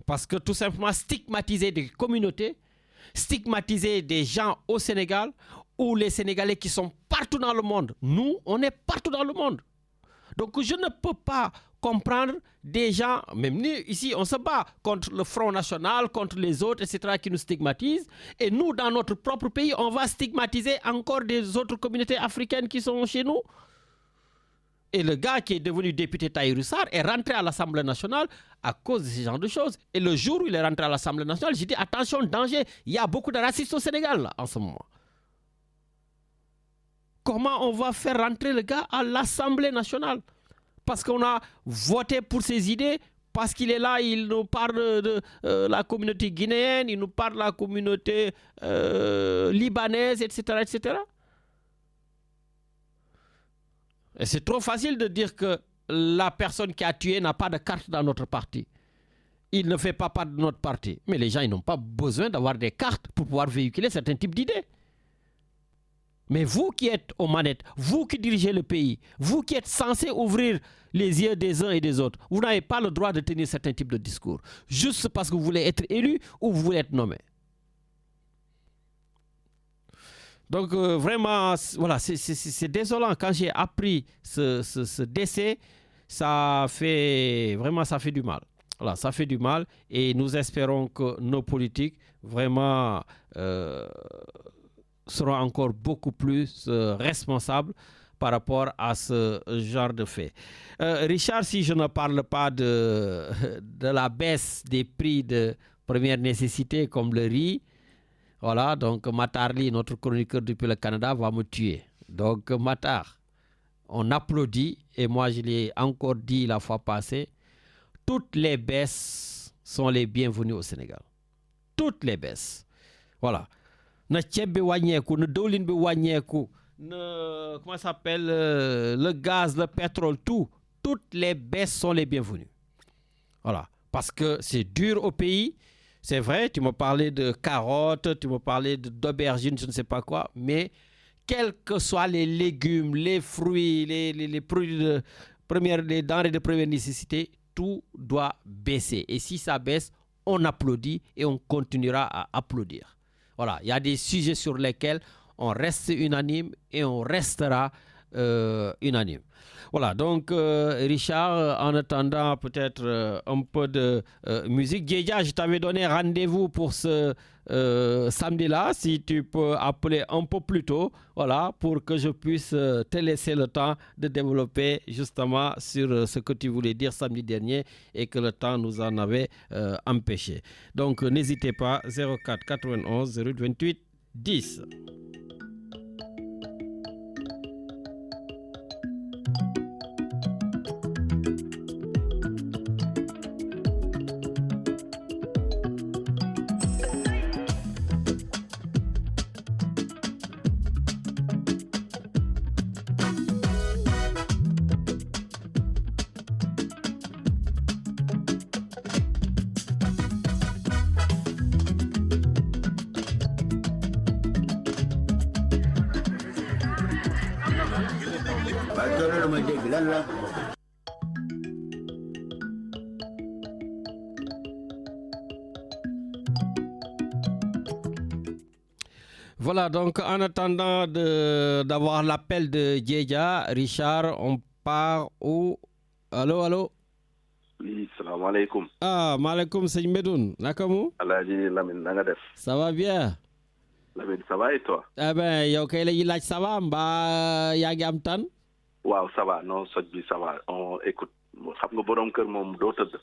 Parce que tout simplement stigmatiser des communautés, stigmatiser des gens au Sénégal ou les Sénégalais qui sont partout dans le monde. Nous, on est partout dans le monde. Donc je ne peux pas comprendre des gens, même ici, on se bat contre le Front National, contre les autres, etc., qui nous stigmatisent. Et nous, dans notre propre pays, on va stigmatiser encore des autres communautés africaines qui sont chez nous. Et le gars qui est devenu député Tahirou Sarr est rentré à l'Assemblée nationale à cause de ce genre de choses. Et le jour où il est rentré à l'Assemblée nationale, j'ai dit attention, danger, il y a beaucoup de racistes au Sénégal là, en ce moment. Comment on va faire rentrer le gars à l'Assemblée nationale? Parce qu'on a voté pour ses idées, parce qu'il est là, il nous parle de la communauté guinéenne, il nous parle de la communauté libanaise, etc., etc. Et c'est trop facile de dire que la personne qui a tué n'a pas de carte dans notre parti. Il ne fait pas part de notre parti. Mais les gens, ils n'ont pas besoin d'avoir des cartes pour pouvoir véhiculer certains types d'idées. Mais vous qui êtes aux manettes, vous qui dirigez le pays, vous qui êtes censés ouvrir les yeux des uns et des autres, vous n'avez pas le droit de tenir certains types de discours. Juste parce que vous voulez être élu ou vous voulez être nommé. Donc vraiment, voilà, c'est désolant. Quand j'ai appris ce décès, ça fait du mal. Voilà, ça fait du mal et nous espérons que nos politiques vraiment seront encore beaucoup plus responsables par rapport à ce genre de fait. Richard, si je ne parle pas de la baisse des prix de première nécessité comme le riz, voilà, donc Matarli, notre chroniqueur depuis le Canada, va me tuer. Donc Matar, on applaudit et moi je l'ai encore dit la fois passée, toutes les baisses sont les bienvenues au Sénégal. Toutes les baisses. Voilà. Na ceeb bi wàññeeku, na dëwlin bi wàññeeku, na comment ça s'appelle le gaz, le pétrole, tout. Toutes les baisses sont les bienvenues. Voilà. Parce que c'est dur au pays. C'est vrai, tu me parlais de carottes, tu me parlais d'aubergines, je ne sais pas quoi, mais quels que soient les légumes, les fruits, les produits les denrées de première nécessité, tout doit baisser. Et si ça baisse, on applaudit et on continuera à applaudir. Voilà, il y a des sujets sur lesquels on reste unanime et on restera unanime. Voilà, donc Richard, en attendant peut-être un peu de musique, Djedja, je t'avais donné rendez-vous pour ce samedi-là, si tu peux appeler un peu plus tôt, voilà, pour que je puisse te laisser le temps de développer justement sur ce que tu voulais dire samedi dernier et que le temps nous en avait empêché. Donc n'hésitez pas, 04 91 08 28 10. Voilà, donc en attendant d'avoir l'appel de Djedja, Richard, on part où? Allô, allô? Oui, salam alaikum. Ah, maaleykum Seigne Medoun, nakamu? Alhaji Lamine, nanga def? Ça va bien? Lamine, ça va et toi? Eh ben, yow kay la laaj ça va mbaa yaa ngi am tan? Waaw, ça va, non, soj bi ça va. On écoute, xam nga borom kër moom doo tëdd.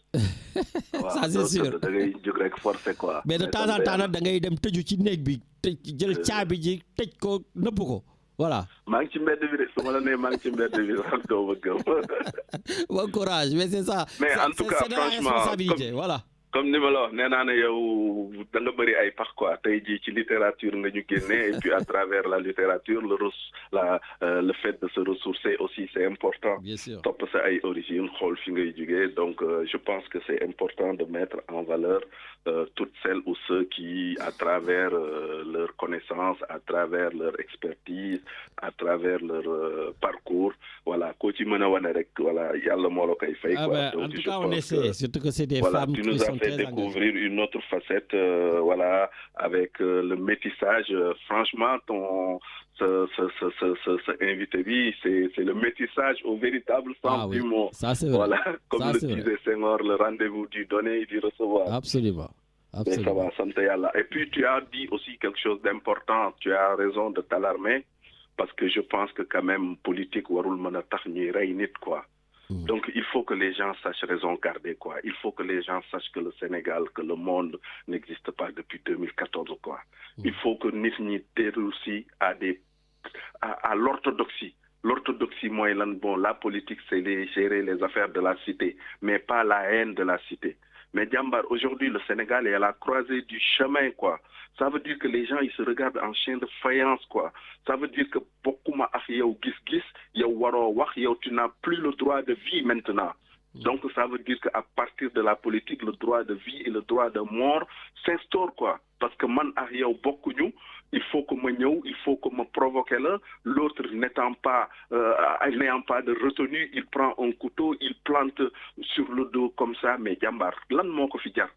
Ça c'est sûr. Da ngay jóg rek forcé quoi. Mais de temps en temps da ngay dem tëju ci néeg bi jël caabi ji tëj ko nëbb ko. Voilà. maa ngi ci mbedd bi de su ma la nee maa ngi ci mbedd bi sax doo ma gëm. Bon courage, mais c'est ça. Mais en tout cas, c'est de la responsabilité, voilà. Comme ni ma la wax nee naa ne yow da nga bëri ay pax quoi tey jii ci littérature nga ñu génne et puis à travers la littérature le fait de se ressourcer aussi c'est important. Bien sûr. Topp sa ay origine xool fi ngay jógee donc je pense que c'est important de mettre en valeur toutes celles ou ceux qui à travers leur connaissance, à travers leur expertise, à travers leur parcours voilà koo ci mën a wane rek voilà yàlla moo la koy fay quoi. En tout cas on essaie surtout que c'est des femmes qui sont vais découvrir une autre facette, voilà, avec le métissage. Franchement, ce invité, c'est le métissage au véritable sens du mot. Ça, c'est vrai. Voilà, comme ça, le disait Senghor, le rendez-vous du donner et du recevoir. Absolument. Mais ça va, sant Yalla. Et puis, tu as dit aussi quelque chose d'important. Tu as raison de t'alarmer, parce que je pense que quand même, politique, warul mana tax ñuy rey nit, quoi. Donc, il faut que les gens sachent raison garder, quoi. Il faut que les gens sachent que le Sénégal, que le monde n'existe pas depuis 2014, quoi. Il faut que nit ñi teelu aussi à l'orthodoxie. L'orthodoxie, moi, bon, la politique, c'est gérer les affaires de la cité, mais pas la haine de la cité. Mais Djambar, aujourd'hui, le Sénégal est à la croisée du chemin, quoi. Ça veut dire que les gens, ils se regardent en chien de faïence, quoi. Ça veut dire que beaucoup ma tu n'as plus le droit de vie maintenant. Donc, ça veut dire qu'à partir de la politique, le droit de vie et le droit de mort s'instaure, quoi. Parce que man, il faut que il faut que me provoque l'autre n'ayant pas de retenue, il prend un couteau, il plante sur le dos comme ça, mais Djambar, lan moko fi jar.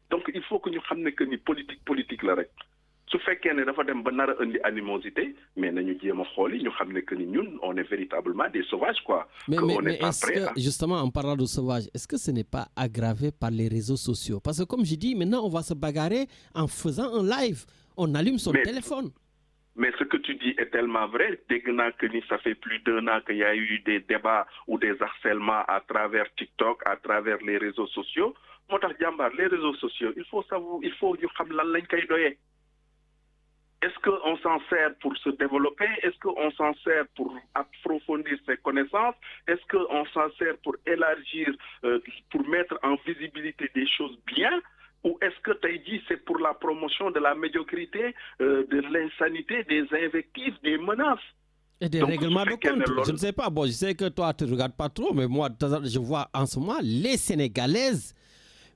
Donc, il faut que nous sachions que ni politique la rek. Su fekkee ne dafa dem ba nar a indi animosité, mais nañu jéem a xooli ñu xam ne que ni ñun on est véritablement des sauvages, quoi. Mais est-ce que, justement, en parlant de sauvages, est-ce que ce n'est pas aggravé par les réseaux sociaux? Parce que comme je dis, maintenant on va se bagarrer en faisant un live. On allume son téléphone. Mais ce que tu dis est tellement vrai. Dès que ça fait plus d'1 an qu'il y a eu des débats ou des harcèlements à travers TikTok, à travers les réseaux sociaux. Les réseaux sociaux, il faut savoir, il faut ñu xam lan lañ koy doyee. Est-ce qu'on s'en sert pour se développer? Est-ce qu'on s'en sert pour approfondir ses connaissances? Est-ce qu'on s'en sert pour élargir, pour mettre en visibilité des choses bien? Ou est-ce que tu as dit c'est pour la promotion de la médiocrité, de l'insanité, des invectives, des menaces? Et des règlements de compte. Je ne sais pas. Bon, je sais que toi, tu ne regardes pas trop, mais moi, je vois en ce moment les Sénégalaises,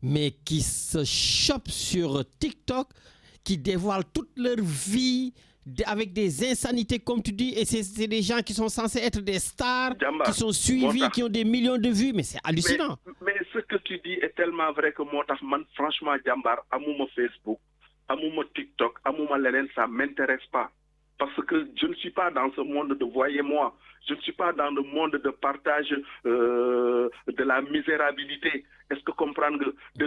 mais qui se chopent sur TikTok, qui dévoilent toute leur vie avec des insanités, comme tu dis, et c'est des gens qui sont censés être des stars, qui sont suivis, qui ont des millions de vues, mais c'est hallucinant. Mais ce que tu dis est tellement vrai que moi, franchement, Djambar, amouma Facebook, amouma TikTok, amouma Lenen, ça ne m'intéresse pas. Parce que je ne suis pas dans ce monde de voyez-moi. Je ne suis pas dans le monde de partage de la misérabilité. Est-ce que comprendre de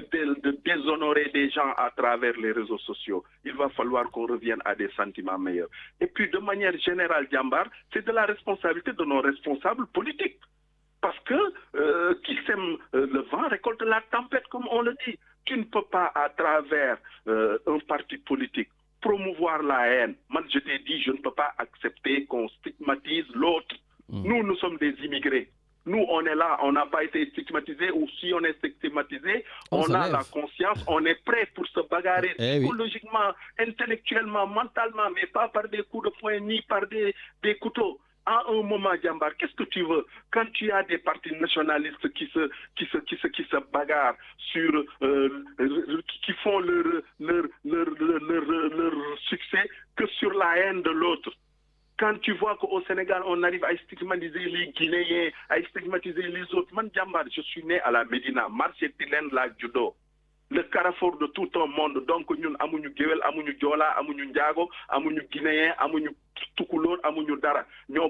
déshonorer des gens à travers les réseaux sociaux? Il va falloir qu'on revienne à des sentiments meilleurs. Et puis, de manière générale, Djambar, c'est de la responsabilité de nos responsables politiques. Parce que qui sème le vent récolte la tempête, comme on le dit. Tu ne peux pas, à travers un parti politique, promouvoir la haine. Moi, je t'ai dit, je ne peux pas accepter qu'on stigmatise l'autre. Nous sommes des immigrés. Nous, on est là, on n'a pas été stigmatisés, ou si on est stigmatisé, on a la conscience, on est prêt pour se bagarrer psychologiquement, intellectuellement, mentalement, mais pas par des coups de poing ni par des couteaux. À un moment, Djambar, qu'est-ce que tu veux? Quand tu as des partis nationalistes qui se bagarrent sur, qui font leur succès que sur la haine de l'autre. Quand tu vois qu'au Sénégal, on arrive à stigmatiser les Guinéens, à stigmatiser les autres. Man, Djambar, je suis né à la Médina, marché Tilène, la judo. Le carrefour de tout un monde. Donc, nous avons Guewel, avons Diola, avons Ndiago, avons Guinéen, avons Tukulor, avons Dara. Nous on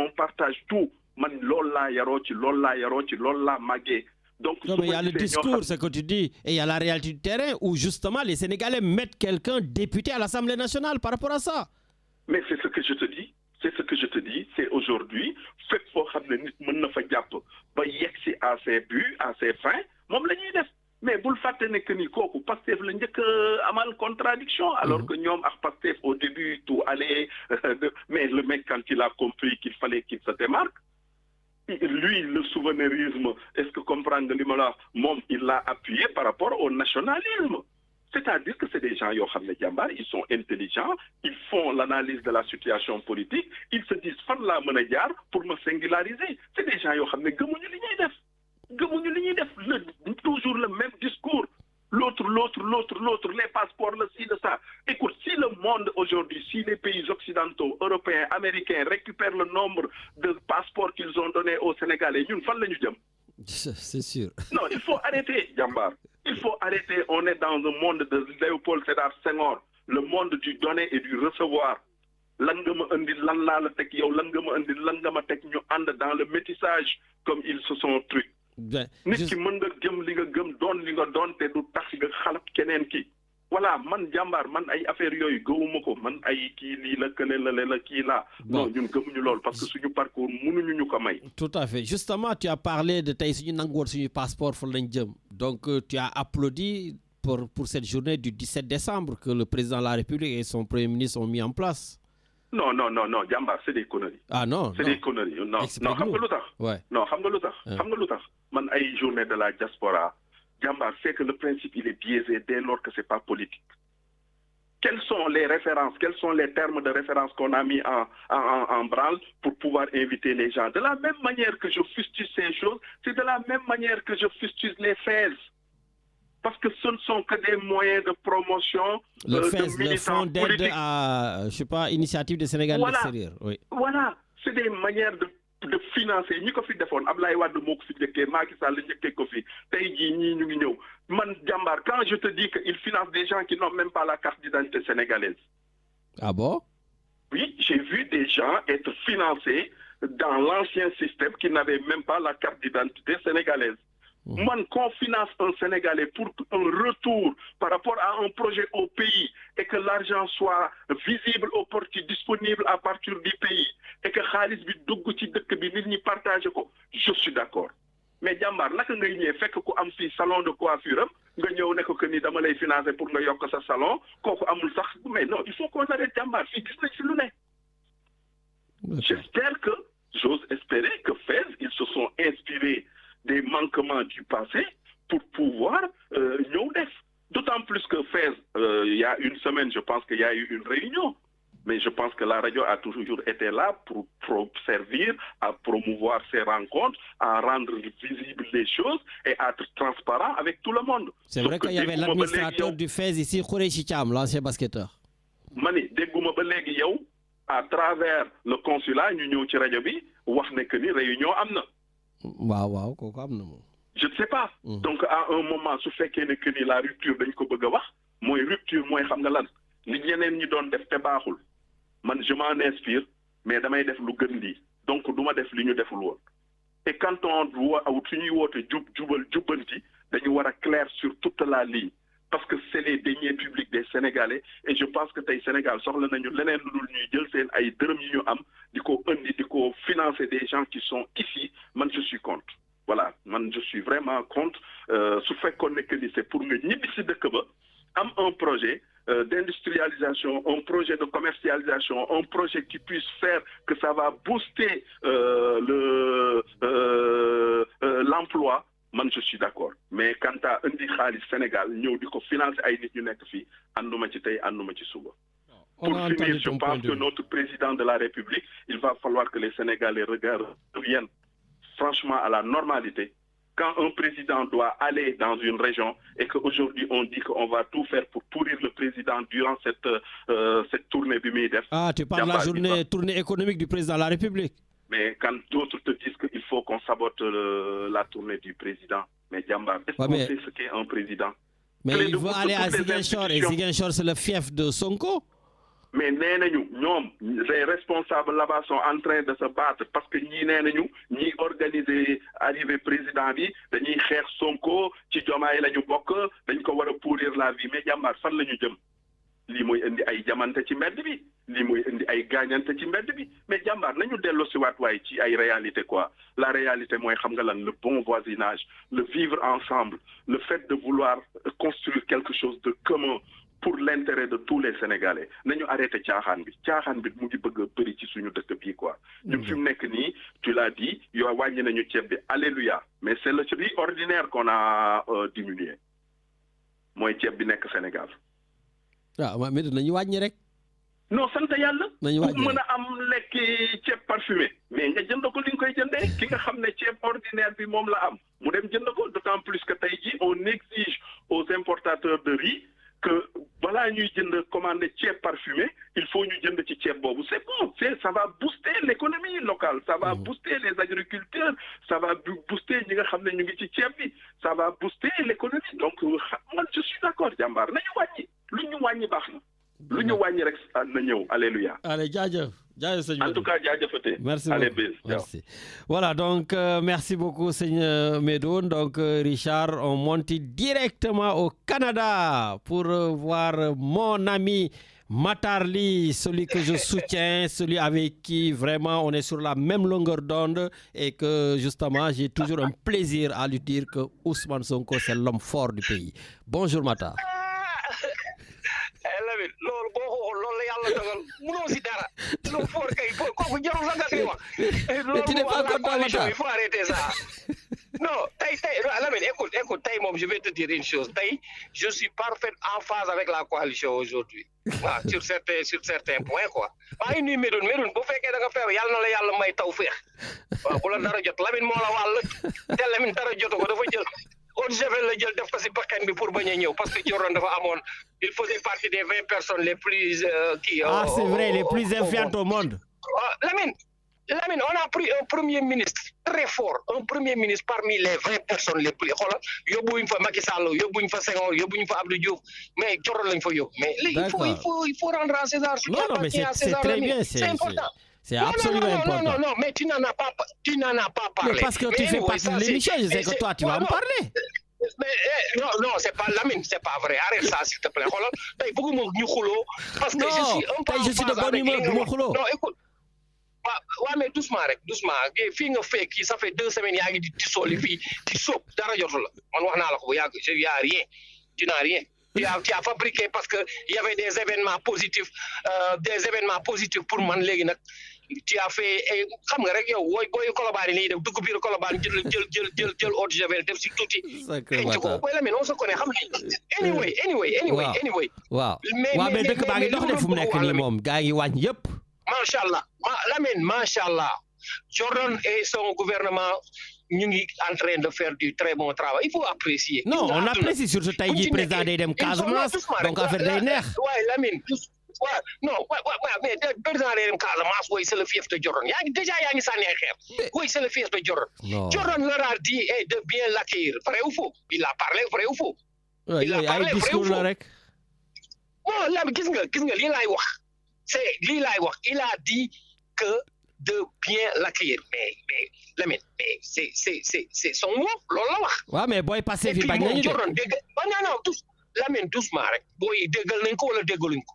partage tout. Man, lola yarochi, lola yarochi, lola magé. Donc, non, mais il y a le discours, ce que tu dis, et il y a la réalité du terrain où justement les Sénégalais mettent quelqu'un député à l'Assemblée nationale par rapport à ça. Mais c'est ce que je te dis. C'est ce que je te dis. C'est aujourd'hui, fait pour à ses buts, à ses fins, mais vous le faites que ni kooku Pastef la njëkk amal contradiction alors que ñoom ak Pastef au début tout allait mais le mec quand il a compris qu'il fallait qu'il se démarque, lui le souverainisme, est-ce que comprendre l'imala, il l'a appuyé par rapport au nationalisme. C'est-à-dire que c'est des gens, ils sont intelligents, ils font l'analyse de la situation politique, ils se disent fan la menajar pour me singulariser. C'est des gens, toujours le même discours. L'autre, les passeports, le ci, de ça. Écoute, si le monde aujourd'hui, si les pays occidentaux, européens, américains récupèrent le nombre de passeports qu'ils ont donnés aux Sénégalais, nous, fan la ñu jëm. C'est sûr. Non, il faut arrêter, Jambar. Il faut arrêter. On est dans un monde de Léopold Sédar Senghor, le monde du donner et du recevoir. Lan nga ma indi lan laa la teg yow lan nga ma indi lan nga ma teg ñu ànd dans le métissage comme ils se sont truc. Nit ki mën nga gëm li nga gëm doon li nga doon te du tax nga xalab keneen ki. Voilà, man Jambar, man ay affaire yooyu gëwuma ko man ay kii lii la kële la kii laa. Non ñun gëmuñu lool parce que suñu parcours mënuñu ñu ko may. Tout à fait. Justement, tu as parlé de tey suñu nangoon suñu passeport fa lañ jëm. Donc tu as applaudi pour cette journée du 17 décembre que le président de la République et son premier ministre ont mis en place. Non, Jambar, c'est des conneries. Ah non. C'est des conneries. Non, xam nga lu tax. Ouais. Non, xam nga lu tax. Xam nga lu tax. Man ay journée de la diaspora. Jambar, c'est que le principe il est biaisé dès lors que c'est pas politique. Quelles sont les références, quels sont les termes de référence qu'on a mis en branle pour pouvoir inviter les gens? De la même manière que je fustige ces choses, c'est de la même manière que je fustige les FES. Parce que ce ne sont que des moyens de promotion le FES, de le fonds d'aide politiques. à, je sais pas, initiative de Sénégal Voilà. l'extérieur. Oui. Voilà, c'est des manières de financer ñi ko fi defoon Ablaye Wade moo ko fi njëkkee Macky Sall njëkkee ko fi tey jii ñii ñu ngi ñëw man Jambar quand je te dis que il finance des gens qui n'ont même pas la carte d'identité sénégalaise. Ah bon? Oui, j'ai vu des gens être financés dans l'ancien système qui n'avaient même pas la carte d'identité sénégalaise. Man, qu'on finance un Sénégalais pour un retour par rapport à un projet au pays et que l'argent soit visible, opportun, disponible à partir du pays et que Khalis bi dugg ci dëkk bi nit ñi partager ko, je suis d'accord. Mais Jambar, naka ngay ñëw fekk ku am fi salon de coiffure nga ñëw ne ko que ni dama lay financer pour nga yokk sa salon kooku amul sax mais non, il faut qu'on arrête Jambar fii gis nañ ci lu ne. J'espère que, j'ose espérer que FES, ils se sont inspirés des manquements du passé pour pouvoir ñëw def. D'autant plus que FES, il y a une semaine, je pense qu'il y a eu une réunion. Mais je pense que la radio a toujours été là pour servir à promouvoir ces rencontres, à rendre visibles les choses et à être transparent avec tout le monde. C'est vrai qu'il y avait l'administrateur du FES ici, Khoureyssi Thiam, l'ancien basketteur. Mani, dégguma ba léegi yow à travers le consulat ñu ñëw ci rajo bi wax ne que ni réunion am na. waaw kooku am na moom. Je ne sais pas. Donc à un moment su fekkee ne que ni la rupture dañ ko bëgg a wax mooy rupture mooy xam nga lan li ñeneen ñi doon def te baaxul man je m'en inspire mais damay def lu gën lii donc du ma def li ñu deful woon. Et quand on doit su ñuy woote jubbanti dañu war a clair sur toute la ligne parce que c'est les deniers publics des Sénégalais et je pense que tey Sénégal soxla nañu leneen lu dul ñuy jël seen ay dërëm yi ñu am di ko indi di ko financer des gens qui sont ici man je suis contre. Voilà, man je suis vraiment contre su fekkoon ne que ni c'est pour nga ñibbi si dëkk ba am un projet d'industrialisation, un projet de commercialisation, un projet qui puisse faire que ça va booster l'emploi. Man je suis d'accord mais quant à indi xaalis Sénégal ñëw di ko financer ay nit ñu nekk fii ànduma ci tey ànduma ci suba. Pour finir, je pense que notre président de la République, il va falloir que les Sénégalais reviennent franchement à la normalité. Quand un président doit aller dans une région et qu'aujourd'hui on dit qu'on va tout faire pour pourrir le président durant cette tournée du MEDEF. Ah, tu parles de la tournée économique du président de la République. Mais quand d'autres te disent qu'il faut qu'on sabote la tournée du président, mais Djamba, est-ce qu'on sait ce qu'est un président? Mais il veut aller à Ziguinchor et Ziguinchor c'est le fief de Sonko. Mais les responsables là-bas sont en train de se battre parce que ñi organiser arrivée président bi dañuy xeex Sonko ci Diomaye lañu bokk dañ ko wara pourrir la vie mais Jambar fan lañu jëm li moy indi ay jamante ci mbedd bi li moy indi ay gagnante ci mbedd bi mais Jambar nañu dello ci wat way ci ay réalité quoi. La réalité moy xam nga lan le bon voisinage, le vivre ensemble, le fait de vouloir construire quelque chose de commun pour l'intérêt de tous les Sénégalais. Nañu arrêté caaxaan bi mu ngi bëgg bëri ci suñu dëkk bi quoi. Ñun fi mu nekk nii tu l'as dit yow wàññi nañu ceeb bi alléluia mais c'est le riz ordinaire qu'on a diminué mooy ceeb bi nekk Sénégal. waaw mais nañu wàññi rek. non sant yàlla. nañu wàññi mën a am lekk ceeb parfumé mais nga jënd ko li nga koy jëndee ki nga xam ne ceeb ordinaire bi moom la am mu dem jënd ko d'autant plus que tey jii on exige aux importateurs de riz que voilà ñuy jënd commandé ceeb parfumé il faut ñu jënd ci ceeb boobu c'est bon ça va booster l'économie locale. Sénégal ça va booster les agriculteurs ça va booster ñi nga xam ne ñu ngi ci ceeb bi ça va booster l'économie donc man je suis d'accord jàmbaar nañu wàññi lu ñu wàññi baax na lu ñu wàññi rek na ñëw alléluia. Allez jaajëf sëñ en tout cas jaajëfatee. Merci allez beaucoup. bis. Merci. Voilà donc merci beaucoup sëñ Medoune donc Richard on monte directement au Canada pour voir mon ami Matar Ly, celui que je soutiens, celui avec qui vraiment on est sur la même longueur d'onde et que justement j'ai toujours un plaisir à lui dire que Ousmane Sonko c'est l'homme fort du pays. Bonjour Matar. Lamine loolu boo ko waxul loolu la yàlla dogal mënoo si dara loolu foor kay kooku jarul sax nga si wax. Tu n'es pas content Matar. Il faut arrêter ça. Non, Lamine, écoute, moom, je vais te dire une chose. Je suis parfaitement en phase avec la coalition aujourd'hui. Voilà, sur certains points, quoi. maa ngi nuyu Medoune bu fekkee da nga feebar yàlla na la yàlla may taw féex. waaw bu la dara jot Lamine moo la wàll te Lamine dara jotu ko dafa jël eau de javel la jël def ko si bakkan bi pour bañ a ñëw parce que Jordan dafa amoon il faisait partie des 20 personnes les plus c'est vrai, les plus influentes au monde. Lamine, on a pris un premier ministre très fort, un premier ministre parmi les 20 personnes les plus. Yóbbuwuñ fa Macky Sall, yóbbuwuñ fa Senghor, yóbbuñ fa Abdou Diouf, mais Jordan lañ fa yóbbu. Mais il faut rendre à César ce qui appartient à César. C'est très bien, c'est important. C'est absolument important. Non, mais tu n'en as pas parlé. Mais parce que tu fais partie de l'émission, je sais que toi tu vas en parler. Mais non, c'est pas Lamine, c'est pas vrai. Arrête ça s'il te plaît. Tey bëgguma ñu xuloo parce que je suis un peu en phase avec li nga wax. Non, écoute. waaw mais doucement fii nga fekk ça fait 2 semaines yaa ngi di soli fii di sóob dara jotu la man wax naa la ko bu yàgg y a rien tu n'as rien tu as fabriqué parce que y avait des événements positifs pour man léegi nag tu as fait xam nga rek yow booy Colobane nii def dugg biir Colobane jël eau de javel def si tuuti xënc ko booy la mais on se connaît xam nga anyway waaw mais dëkk baa ngi dox de fu mu nekk nii moom gaa ngi wàññi yëpp. Machallah, Lamine, Machallah. Jordan et son gouvernement, nous sommes en train de faire du très bon travail. Il faut apprécier. Non, on apprécie sur ce taille président d'Edem Casamance, donc affaire des nerfs. Oui, Lamine. Non, mais le président d'Edem Casamance, oui, c'est le fief de Jordan. Déjà, il y a une sannée. Oui, c'est le fief de Jordan. Jordan leur a dit de bien l'accueillir. Vrai ou faux? Il a parlé, vrai ou faux? Il a parlé, vrai ou faux? Non, là, qu'est-ce que il a dit? C'est l'Ilaïwak. Il a dit que de bien l'accueillir. Mais Lamine, c'est son mot. Ouais, mais boy, passez vite. Non, Lamine, doucement. Boy, dégal nañ ko wala dégaluñ ko.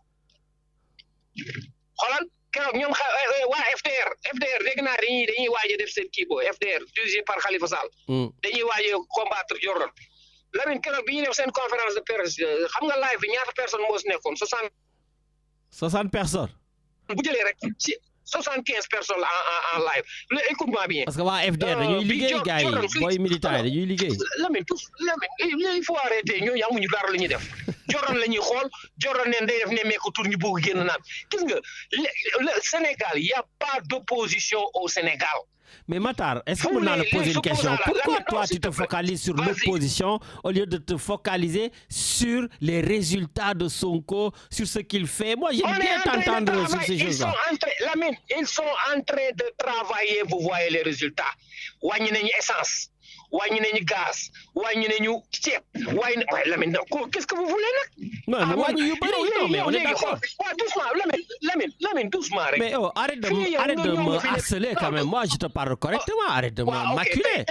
Xoolal keroog ñoom waa FDR dégg naa dañuy waaj a def seen kii booy FDR dirigé par Khalifa Sall. dañuy waaj a combattre Jordan. Lamine keroog bi ñuy def seen conférence de presse xam nga live bi ñaata personnes moo si nekkoon 60 personnes. bu jëlee rek 75 personnes en live écoute-moi bien. Parce que waa FDR dañuy liggéey gars yi booy militaire dañuy liggéey. Lamine il faut arrêter ñooñu amuñu dara la ñuy def Jordan la ñuy xool Jordan neen day def ne meeku tur ñu bëgg génn naan gis nga le Sénégal il y a pas d'opposition au Sénégal. Mais Matar, est-ce que on a poser une question? Pourquoi toi tu te focalises sur l'opposition au lieu de te focaliser sur les résultats de Sonko, sur ce qu'il fait? Moi, j'aime bien t'entendre sur ces choses-là. Ils sont en train de travailler, vous voyez les résultats. Wàññi nañu essence, wàññi nañu gaz, wàññi nañu ceeb, wàññi Lamine qu'est-ce que vous voulez nag? Non, mais wàññi yu bëri non mais on est d'accord. Doucement Lamine doucement rek. Mais arrête de me harceler quand même. Moi, je te parle correctement. Arrête de me maculer.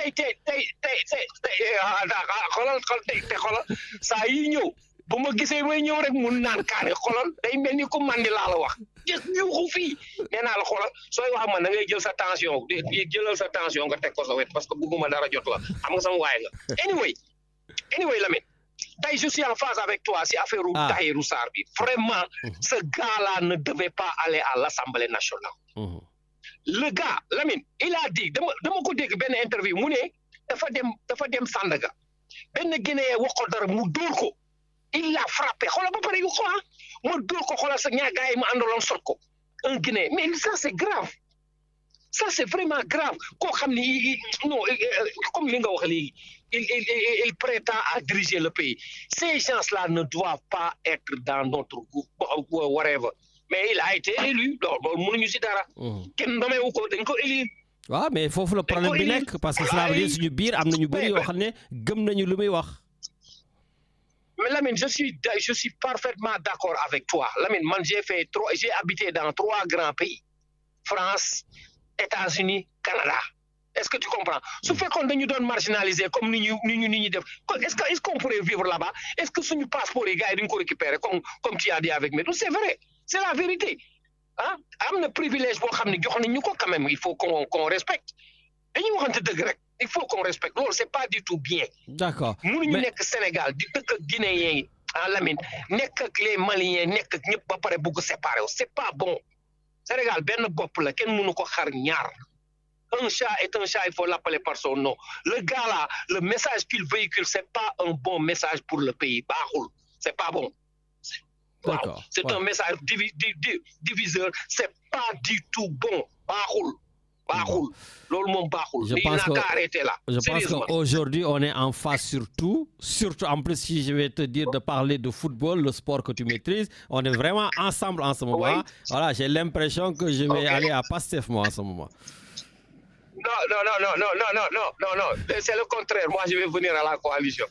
xoolal saa yi ñëw bu ma gisee may ñëw rek mun naan kaane xoolal day mel ni ko mandi laa la wax gis ñu fii nee naa la xoolal sooy wax man da ngay jël sa tension jëlal sa tension nga teg ko sa wet parce que bëgguma dara jot la xam nga sama waay la anyway Lamine tey je suis en phase avec toi si affaire Tahirou Sarr bi vraiment ce gars-là ne devait pas aller à l'Assemblée nationale. Le gars Lamine il a dit dama ko dégg benn interview mu ne dafa dem Sandaga benn Guinéen wax ko dara mu dóor ko il l'a frappé xoolal ba pare yu ko mu dóor ko xoolal sa ñaar gars yi mu àndaloon sot ko un Guinéen mais ça c'est grave ça c'est vraiment grave koo xam ni non comme li nga wax léegi il prétend à diriger le pays ces gens-là ne doivent pas être dans notre groupe whatever mais il a été élu loolu mënuñu si dara. kenn nommé wu ko dañ ko élire. waaw mais foofu le problème bi nekk parce que cela veut dire suñu biir am na ñu bëri yoo xam ne gëm nañu lu muy wax. Mais Lamine, je suis parfaitement d'accord avec toi. Lamine, man, j'ai habité dans 3 grands pays. France, États-Unis, Canada. Est-ce que tu comprends? Ce fait qu'on nous donne marginalisés comme nous. Est-ce qu'on pourrait vivre là-bas? Est-ce que ce passeport, les gars, ils récupérer comme tu as dit avec nous? C'est vrai. C'est la vérité. Hein? Un privilège, quand même, il faut qu'on respecte. Il faut qu'on respecte. Non, c'est pas du tout bien. D'accord. Nous, nous sommes au Sénégal, du Guinéen, à Lamine, les Maliens, nous pas beaucoup séparés. C'est pas bon. Sénégal, ben bop la, ken mënu ko xar ñaar. Un chat est un chat, il faut l'appeler par son nom. Le gars là, le message qu'il véhicule, c'est pas un bon message pour le pays. Bahoul, c'est pas bon. D'accord. C'est un message diviseur, c'est pas du tout bon. Bahoul. Je pense qu'aujourd'hui, on est en phase surtout en plus, si je vais te dire de parler de football, le sport que tu maîtrises, on est vraiment ensemble en ce moment. Oui. Voilà, j'ai l'impression que je vais aller à Pastef, moi, en ce moment. Non, c'est le contraire. Moi, je vais venir à la coalition.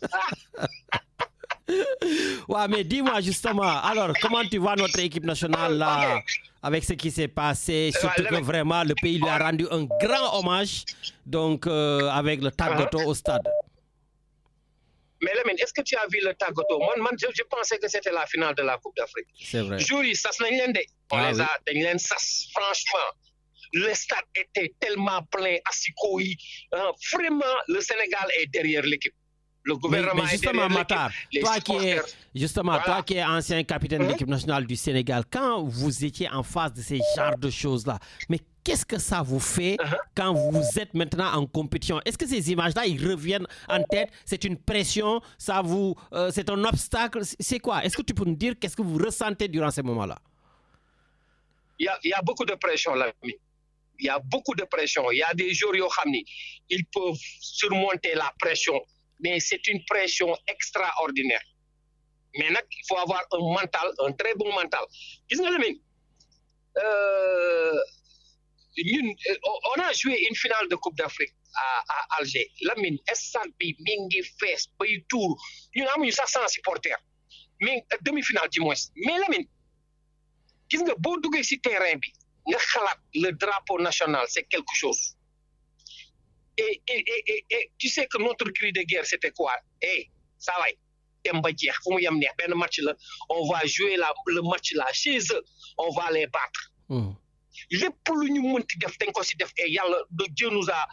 Ouais, mais dis-moi justement, alors, comment tu vois notre équipe nationale là, avec ce qui s'est passé, surtout que vraiment le pays lui a rendu un grand hommage, donc avec le Tagoto au stade. Mais Lamine, est-ce que tu as vu le Tagoto? Moi, je pensais que c'était la finale de la Coupe d'Afrique. C'est vrai. Jury, ça se franchement, le stade était tellement plein à Sikoï. Vraiment, le Sénégal est derrière l'équipe. Le gouvernement mais justement, Matar, toi qui es ancien capitaine de l'équipe nationale du Sénégal, quand vous étiez en face de ces genres de choses-là, mais qu'est-ce que ça vous fait quand vous êtes maintenant en compétition? Est-ce que ces images-là, ils reviennent en tête? C'est une pression? C'est un obstacle? C'est quoi? Est-ce que tu peux nous dire qu'est-ce que vous ressentez durant ces moments-là? Il y a beaucoup de pression là. Il y a beaucoup de pression. Il y a des jours, ils peuvent surmonter la pression. Mais c'est une pression extraordinaire. Maintenant, il faut avoir un très bon mental. On a joué une finale de Coupe d'Afrique à Alger. Lamine, SNP, Mingi, Fes, Pays Tour, nous avons 500 supporters. Mais demi-finale du moins. Mais Lamine, si vous avez sur le terrain, le drapeau national, c'est quelque chose. Et tu sais que notre cri de guerre, c'était quoi? Ça va, on va jouer le match là chez eux, on va les battre. Les Dieu nous a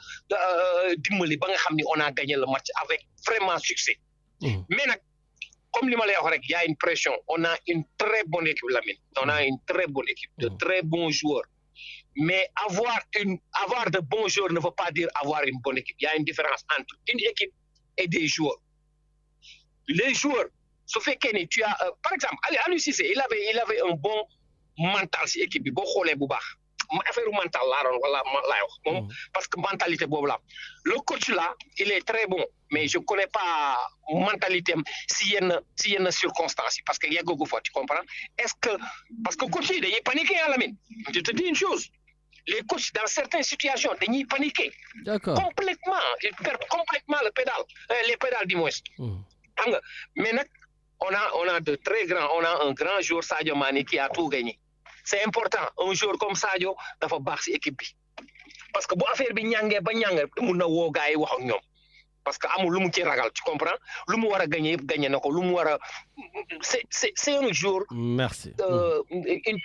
dit on a gagné le match avec vraiment succès. Mais comme il y a une pression, on a une très bonne équipe, Lamine. On a une très bonne équipe, de très bons joueurs. Mais avoir de bons joueurs ne veut pas dire avoir une bonne équipe. Il y a une différence entre une équipe et des joueurs. Les joueurs, ce fait que tu as, par exemple, Aliou Cissé, il avait un bon mental si équipe, bon xolé bu baax. Affaire mental parce que mentalité bobu là. Le coach là, il est très bon, mais je connais pas mentalité si y a une circonstance parce que y a gogo fois, tu comprends? Est-ce que parce que coach il est paniqué à la mine. Je te dis une chose. Les coachs dans certaines situations, ils paniquent. Complètement, ils perdent complètement les pédales du moins. Mais on a de très grands, on a un grand joueur Sadio Mané qui a tout gagné. C'est important, un joueur comme Sadio, il faut battre l'équipe. Parce que si l'affaire est ñangé ba ñangé, mun na wo gaay wax ak ñom. Parce que amul lu mu ci ragal, tu comprends? Lu mu wara gagner yépp gagné nako, lu mu wara c'est un jour. Merci. Une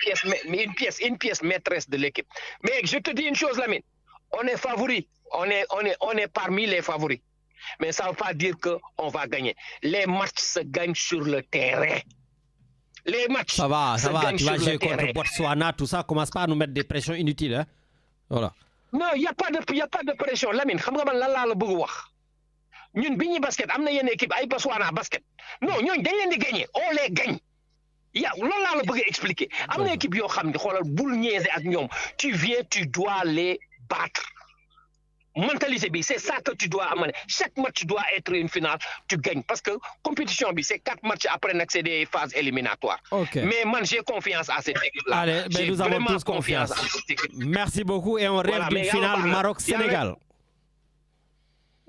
pièce maîtresse de l'équipe. Mais je te dis une chose, Lamine, on est favori, on est parmi les favoris. Mais ça ne veut pas dire qu'on va gagner. Les matchs se gagnent sur le terrain. Les matchs. Ça va, tu vas jouer contre Botswana, tout ça, commence pas à nous mettre des pressions inutiles. Hein? Voilà. Non, il n'y a pas de pression. Lamine, xam nga man lan la la bëgg wax. Ñun biñu basket amna yenn équipe ay Botswana basket. Non, ñooñ dañ leen di gagner, on les gagne. Loolu laa la bëgg expliquer. Amna équipe yoo xam ne xoolal bul niaiser ak ñoom. Tu viens, tu dois les battre. mentalité bi c'est ça que tu dois amener chaque match doit être une finale tu gagnes parce que compétition bi c'est 4 matchs après nag c'est des phases éliminatoires. Mais man j'ai confiance à cette équipe là. Allez, mais nous avons tous confiance. Merci beaucoup et on rêve d'une finale Maroc-Sénégal.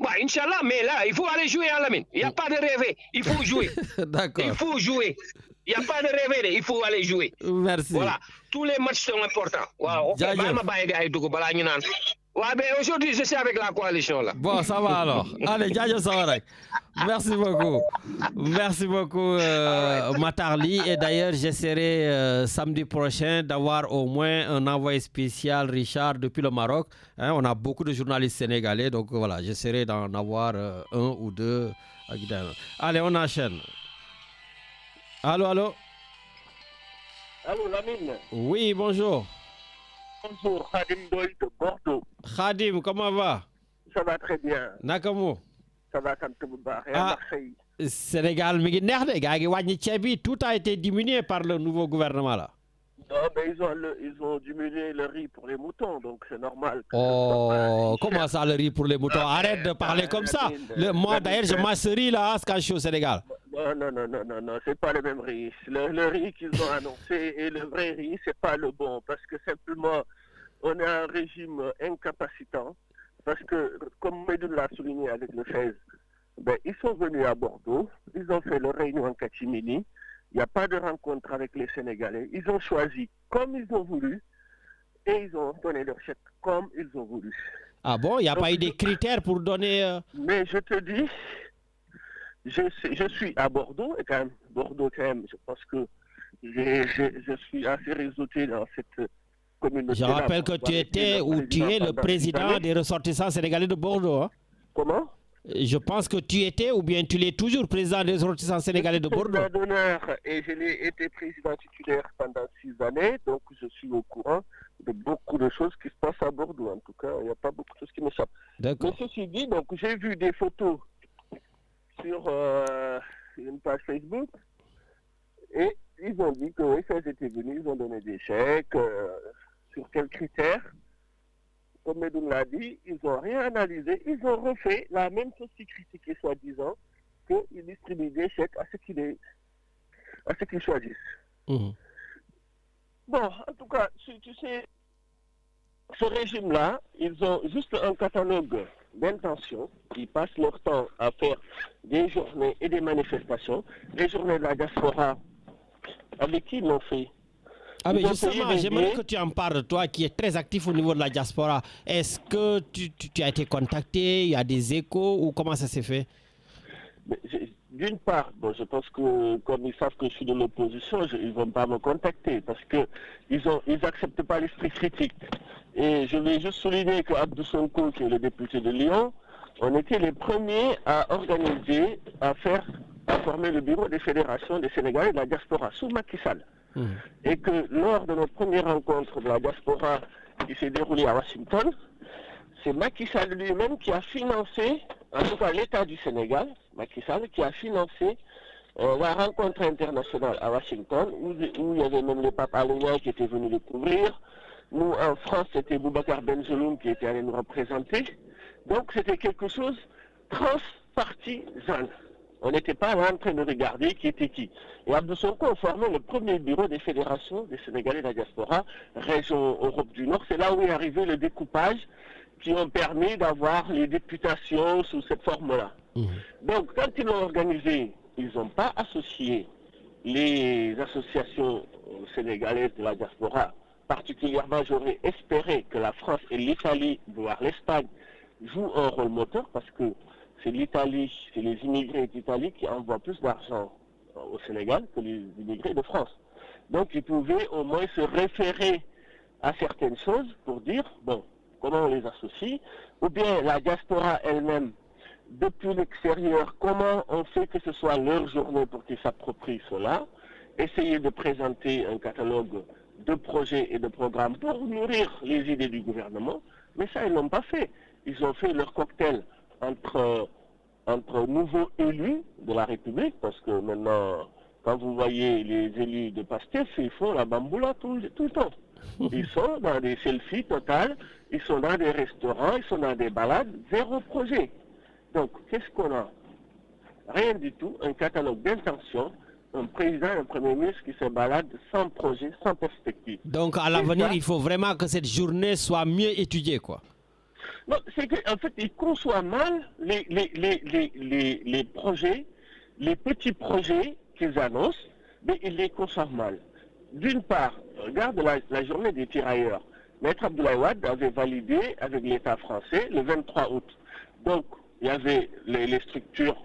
Bah, Inch'Allah, mais là, il faut aller jouer à Lamine. Il n'y a pas de rêver, il faut jouer. D'accord. Il faut jouer. Il n'y a pas de rêver, il faut aller jouer. Merci. Voilà, tous les matchs sont importants. Wow. Okay. Ouais, ben aujourd'hui, je suis avec la coalition là. Bon, ça va alors. Allez, merci beaucoup. Merci beaucoup, Matarli. Et d'ailleurs, j'essaierai samedi prochain d'avoir au moins un envoyé spécial, Richard, depuis le Maroc. Hein, on a beaucoup de journalistes sénégalais, donc voilà, j'essaierai d'en avoir un ou deux. Allez, on enchaîne. Allô? Allô, Lamine. Oui, bonjour. Bonjour, Khadim Doy de Bordeaux. Khadim, comment va? Ça va très bien. Nakamo? Ça va comme tout le monde. Et à Marseille? Sénégal, tout a été diminué par le nouveau gouvernement là. Non, mais ils ont diminué le riz pour les moutons, donc c'est normal. Oh, comment ça le riz pour les moutons? Arrête de parler comme ça. Moi d'ailleurs, je mange ce riz là quand je suis au Sénégal. Non, c'est pas le même riz. Le riz qu'ils ont annoncé et le vrai riz, c'est pas le bon. Parce que simplement, on a un régime incapacitant. Parce que, comme Medoun l'a souligné avec le 16, ben, ils sont venus à Bordeaux, ils ont fait leur réunion en catimini. Il n'y a pas de rencontre avec les Sénégalais. Ils ont choisi comme ils ont voulu et ils ont donné leur chèque comme ils ont voulu. Ah bon, il n'y a pas eu des critères pour donner... Mais je te dis... Je suis à Bordeaux, et quand même, Bordeaux, quand même, je pense que je suis assez réseauté dans cette communauté. Je rappelle que tu étais ou tu es le président des ressortissants sénégalais de Bordeaux. Hein? Comment? Je pense que tu étais ou bien tu l'es toujours président des ressortissants sénégalais de Bordeaux. Je suis d'honneur et je l'ai été président titulaire pendant 6 années, donc je suis au courant de beaucoup de choses qui se passent à Bordeaux. En tout cas, il n'y a pas beaucoup de choses qui m'échappent. Mais ceci dit, donc j'ai vu des photos sur une page Facebook et ils ont dit que oui, ça étaient venus, ils ont donné des chèques, sur quels critères. Comme Medoun l'a dit, ils n'ont rien analysé, ils ont refait la même chose qui critiquait soi-disant, qu'ils distribuent des chèques à ceux qui choisissent. Bon, en tout cas, tu sais, ce régime-là, ils ont juste un catalogue d'intentions. Ils passent leur temps à faire des journées et des manifestations. Les journées de la diaspora, avec qui ils l'ont fait? Ah mais justement, j'aimerais que tu en parles, toi qui es très actif au niveau de la diaspora. Est-ce que tu as été contacté, il y a des échos ou comment ça s'est fait? D'une part, bon, je pense que comme ils savent que je suis de l'opposition, ils ne vont pas me contacter parce qu'ils n'acceptent pas l'esprit critique. Et je vais juste souligner que Abdou Sonko, qui est le député de Lyon, on était les premiers à organiser, à former le bureau des fédérations des Sénégalais de la diaspora sous Macky Sall. Et que lors de notre première rencontre de la diaspora qui s'est déroulée à Washington, c'est Macky Sall lui-même qui a financé, en tout cas l'État du Sénégal, Macky Sall, qui a financé la rencontre internationale à Washington, où il y avait même le pape Aléna qui était venu le couvrir. Nous, en France, c'était Boubacar Benzeloun qui était allé nous représenter. Donc, c'était quelque chose transpartisan. On n'était pas là en train de regarder qui était qui. Et Abdou Sonko formait le premier bureau des fédérations des Sénégalais de la diaspora, région Europe du Nord. C'est là où est arrivé le découpage qui ont permis d'avoir les députations sous cette forme-là. Donc, quand ils l'ont organisé, ils n'ont pas associé les associations sénégalaises de la diaspora. Particulièrement, j'aurais espéré que la France et l'Italie, voire l'Espagne, jouent un rôle moteur parce que c'est l'Italie, c'est les immigrés d'Italie qui envoient plus d'argent au Sénégal que les immigrés de France. Donc, ils pouvaient au moins se référer à certaines choses pour dire, bon, comment on les associe, ou bien la diaspora elle-même, depuis l'extérieur, comment on fait que ce soit leur journée pour qu'ils s'approprient cela, essayer de présenter un catalogue de projets et de programmes pour nourrir les idées du gouvernement, mais ça, ils n'ont pas fait. Ils ont fait leur cocktail entre nouveaux élus de la République, parce que maintenant, quand vous voyez les élus de PASTEF, ils font la bamboula tout le temps. Ils sont dans des selfies totales, ils sont dans des restaurants, ils sont dans des balades, zéro projet. Donc, qu'est-ce qu'on a? Rien du tout, un catalogue d'intentions, un président, un premier ministre qui se balade sans projet, sans perspective. Donc, à l'avenir, il faut vraiment que cette journée soit mieux étudiée, quoi. Non, c'est qu'en fait, ils conçoivent mal les projets, les petits projets qu'ils annoncent, mais ils les conçoivent mal. D'une part, regarde la journée des tirailleurs. Maître Abdoulaye Wade avait validé avec l'État français le 23 août. Donc, il y avait les structures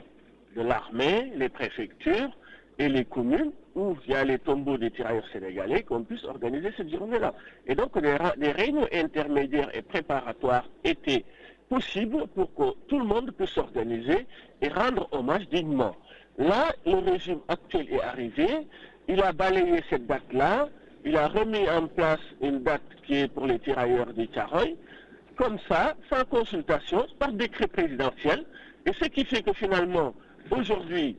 de l'armée, les préfectures et les communes où il y a les tombeaux des tirailleurs sénégalais qu'on puisse organiser cette journée-là. Et donc, des réunions intermédiaires et préparatoires étaient possibles pour que tout le monde puisse s'organiser et rendre hommage dignement. Là, le régime actuel est arrivé, il a balayé cette date-là, il a remis en place une date qui est pour les tirailleurs des Thiaroye, comme ça, sans consultation, par décret présidentiel, et ce qui fait que finalement, aujourd'hui,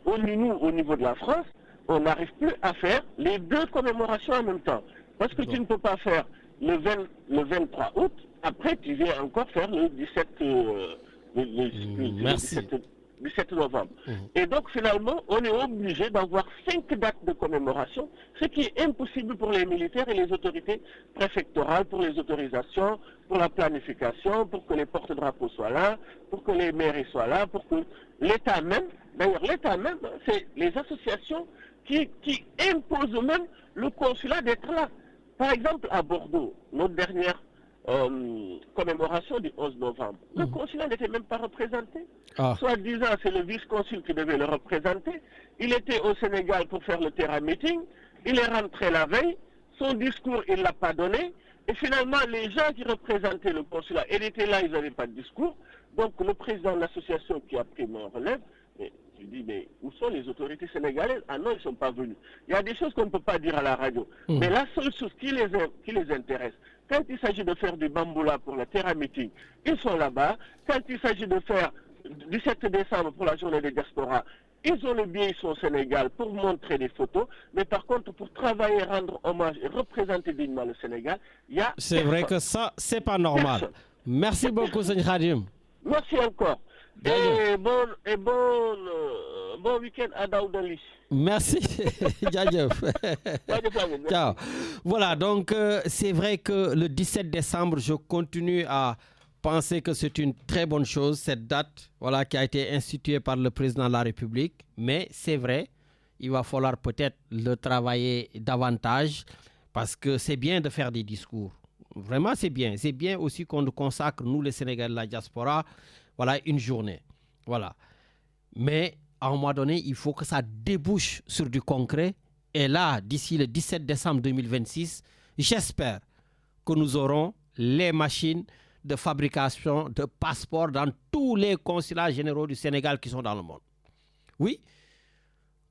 au niveau de la France, on n'arrive plus à faire les deux commémorations en même temps. Parce que tu ne peux pas faire le 23 août, après tu viens encore faire le 17 novembre. Et donc finalement, on est obligé d'avoir 5 dates de commémoration, ce qui est impossible pour les militaires et les autorités préfectorales, pour les autorisations, pour la planification, pour que les porte-drapeaux soient là, pour que les mairies soient là, pour que l'État même, d'ailleurs l'État même, c'est les associations qui imposent même le consulat d'être là. Par exemple, à Bordeaux, notre dernière commémoration du 11 novembre, le consulat n'était même pas représenté. Soit disant, c'est le vice-consul qui devait le représenter. Il était au Sénégal pour faire le terrain meeting. Il est rentré la veille. Son discours, il ne l'a pas donné. Et finalement, les gens qui représentaient le consulat, ils étaient là, ils n'avaient pas de discours. Donc, le président de l'association qui a pris mon relève, je dis, mais où sont les autorités sénégalaises? Ah non, ils ne sont pas venus. Il y a des choses qu'on ne peut pas dire à la radio. Mais la seule chose qui les intéresse, quand il s'agit de faire du bamboula pour le terrain meeting, ils sont là-bas. Quand il s'agit de faire du 7 décembre pour la journée des diaspora, ils ont le billet, ils sont au Sénégal pour montrer des photos. Mais par contre, pour travailler, rendre hommage et représenter dignement le Sénégal, il y a... C'est vrai que ça, c'est pas normal. Personne. Merci beaucoup, Seigneur Khadim. Merci encore. Et bon week-end à Daoudali. Merci. Ciao. Voilà, donc c'est vrai que le 17 décembre, je continue à penser que c'est une très bonne chose, cette date qui a été instituée par le président de la République. Mais c'est vrai, il va falloir peut-être le travailler davantage parce que c'est bien de faire des discours. Vraiment, c'est bien. C'est bien aussi qu'on nous consacre, nous les Sénégalais de la diaspora, une journée. Voilà. Mais à un moment donné, il faut que ça débouche sur du concret. Et là, d'ici le 17 décembre 2026, j'espère que nous aurons les machines de fabrication de passeports dans tous les consulats généraux du Sénégal qui sont dans le monde. Oui,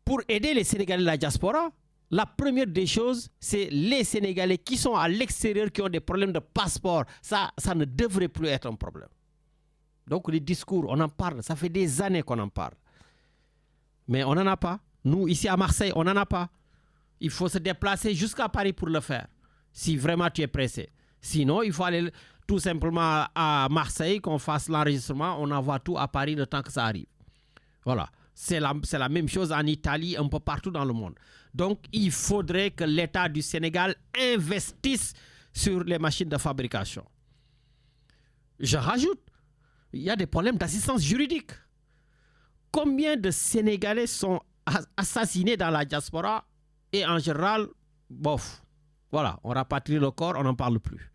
pour aider les Sénégalais de la diaspora, la première des choses, c'est les Sénégalais qui sont à l'extérieur, qui ont des problèmes de passeport. Ça ne devrait plus être un problème. Donc les discours, on en parle, ça fait des années qu'on en parle. Mais on n'en a pas. Nous, ici à Marseille, on n'en a pas. Il faut se déplacer jusqu'à Paris pour le faire, si vraiment tu es pressé. Sinon, il faut aller tout simplement à Marseille, qu'on fasse l'enregistrement, on envoie tout à Paris le temps que ça arrive. Voilà. C'est la même chose en Italie, un peu partout dans le monde. Donc, il faudrait que l'État du Sénégal investisse sur les machines de fabrication. Je rajoute, il y a des problèmes d'assistance juridique. Combien de Sénégalais sont assassinés dans la diaspora et en général, bof, voilà, on rapatrie le corps, on n'en parle plus.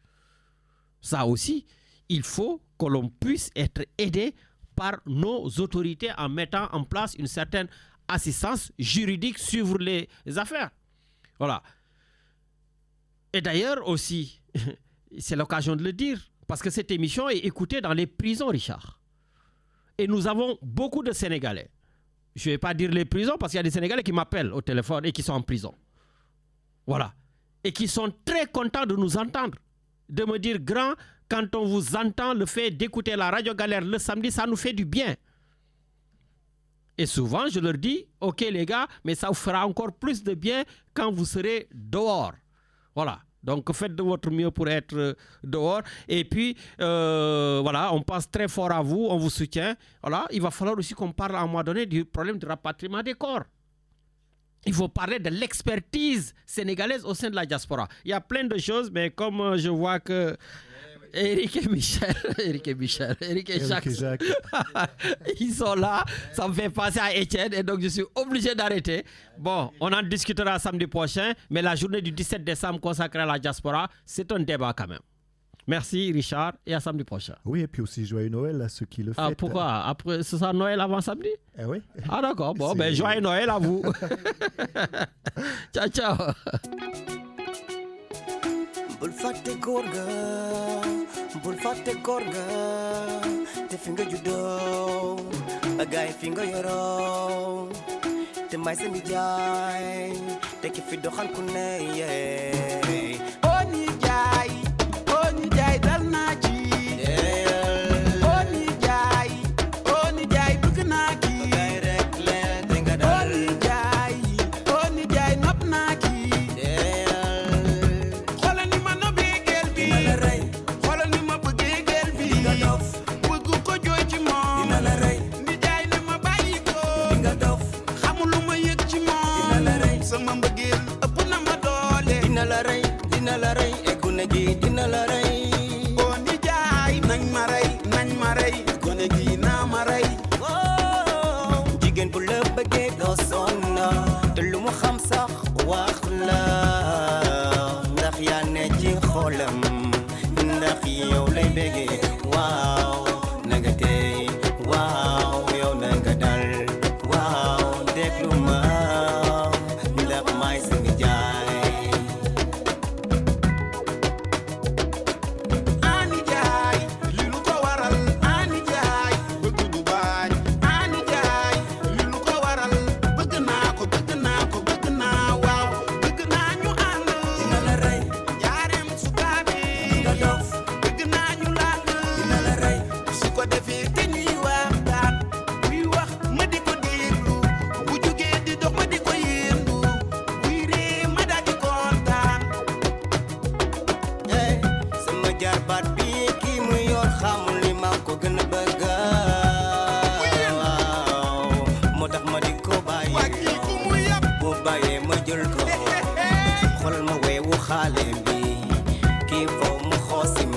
Ça aussi, il faut que l'on puisse être aidé par nos autorités en mettant en place une certaine assistance juridique sur les affaires. Voilà. Et d'ailleurs aussi, c'est l'occasion de le dire, parce que cette émission est écoutée dans les prisons, Richard. Et nous avons beaucoup de Sénégalais. Je ne vais pas dire les prisons, parce qu'il y a des Sénégalais qui m'appellent au téléphone et qui sont en prison. Voilà. Et qui sont très contents de nous entendre. De me dire, grand, quand on vous entend, le fait d'écouter la Radio Galère le samedi, ça nous fait du bien. Et souvent, je leur dis, ok les gars, mais ça vous fera encore plus de bien quand vous serez dehors. Voilà. Donc faites de votre mieux pour être dehors. Et puis, voilà, on pense très fort à vous, on vous soutient. Voilà, il va falloir aussi qu'on parle à un moment donné du problème du rapatriement des corps. Il faut parler de l'expertise sénégalaise au sein de la diaspora. Il y a plein de choses, mais comme je vois que Eric et Jacques, ils sont là, ça me fait penser à Étienne et donc je suis obligé d'arrêter. Bon, on en discutera samedi prochain, mais la journée du 17 décembre consacrée à la diaspora, c'est un débat quand même. Merci Richard et à samedi prochain. Oui, et puis aussi joyeux Noël à ceux qui le fêtent. Ah, pourquoi? Après, ce sera Noël avant samedi? Eh oui. Ah d'accord, bon, ben joyeux Noël à vous. Ciao, ciao. Bul fàtte góor ga te fi nga juddoo gaay fi nga yoroo te may sa nijaay te ki fi doxal ku ne yee oo nijaay dal naa ci oo nijaay bëgg naa ki gaay rek leen te nga dal oo nijaay nopp naa ki dina la rey e gune gi dina la rey oo nijaay nañ ma rey gune gi naa ma rey jigéen bu la bëggee doo sonn te lu mu xam sax wax la ndax yaa ne ci xolam ndax yow lay bëggee waaw na nga tey waaw yow na nga dal waaw déglu ma ndax may sa nijaay xale bi kii foo mu xoosim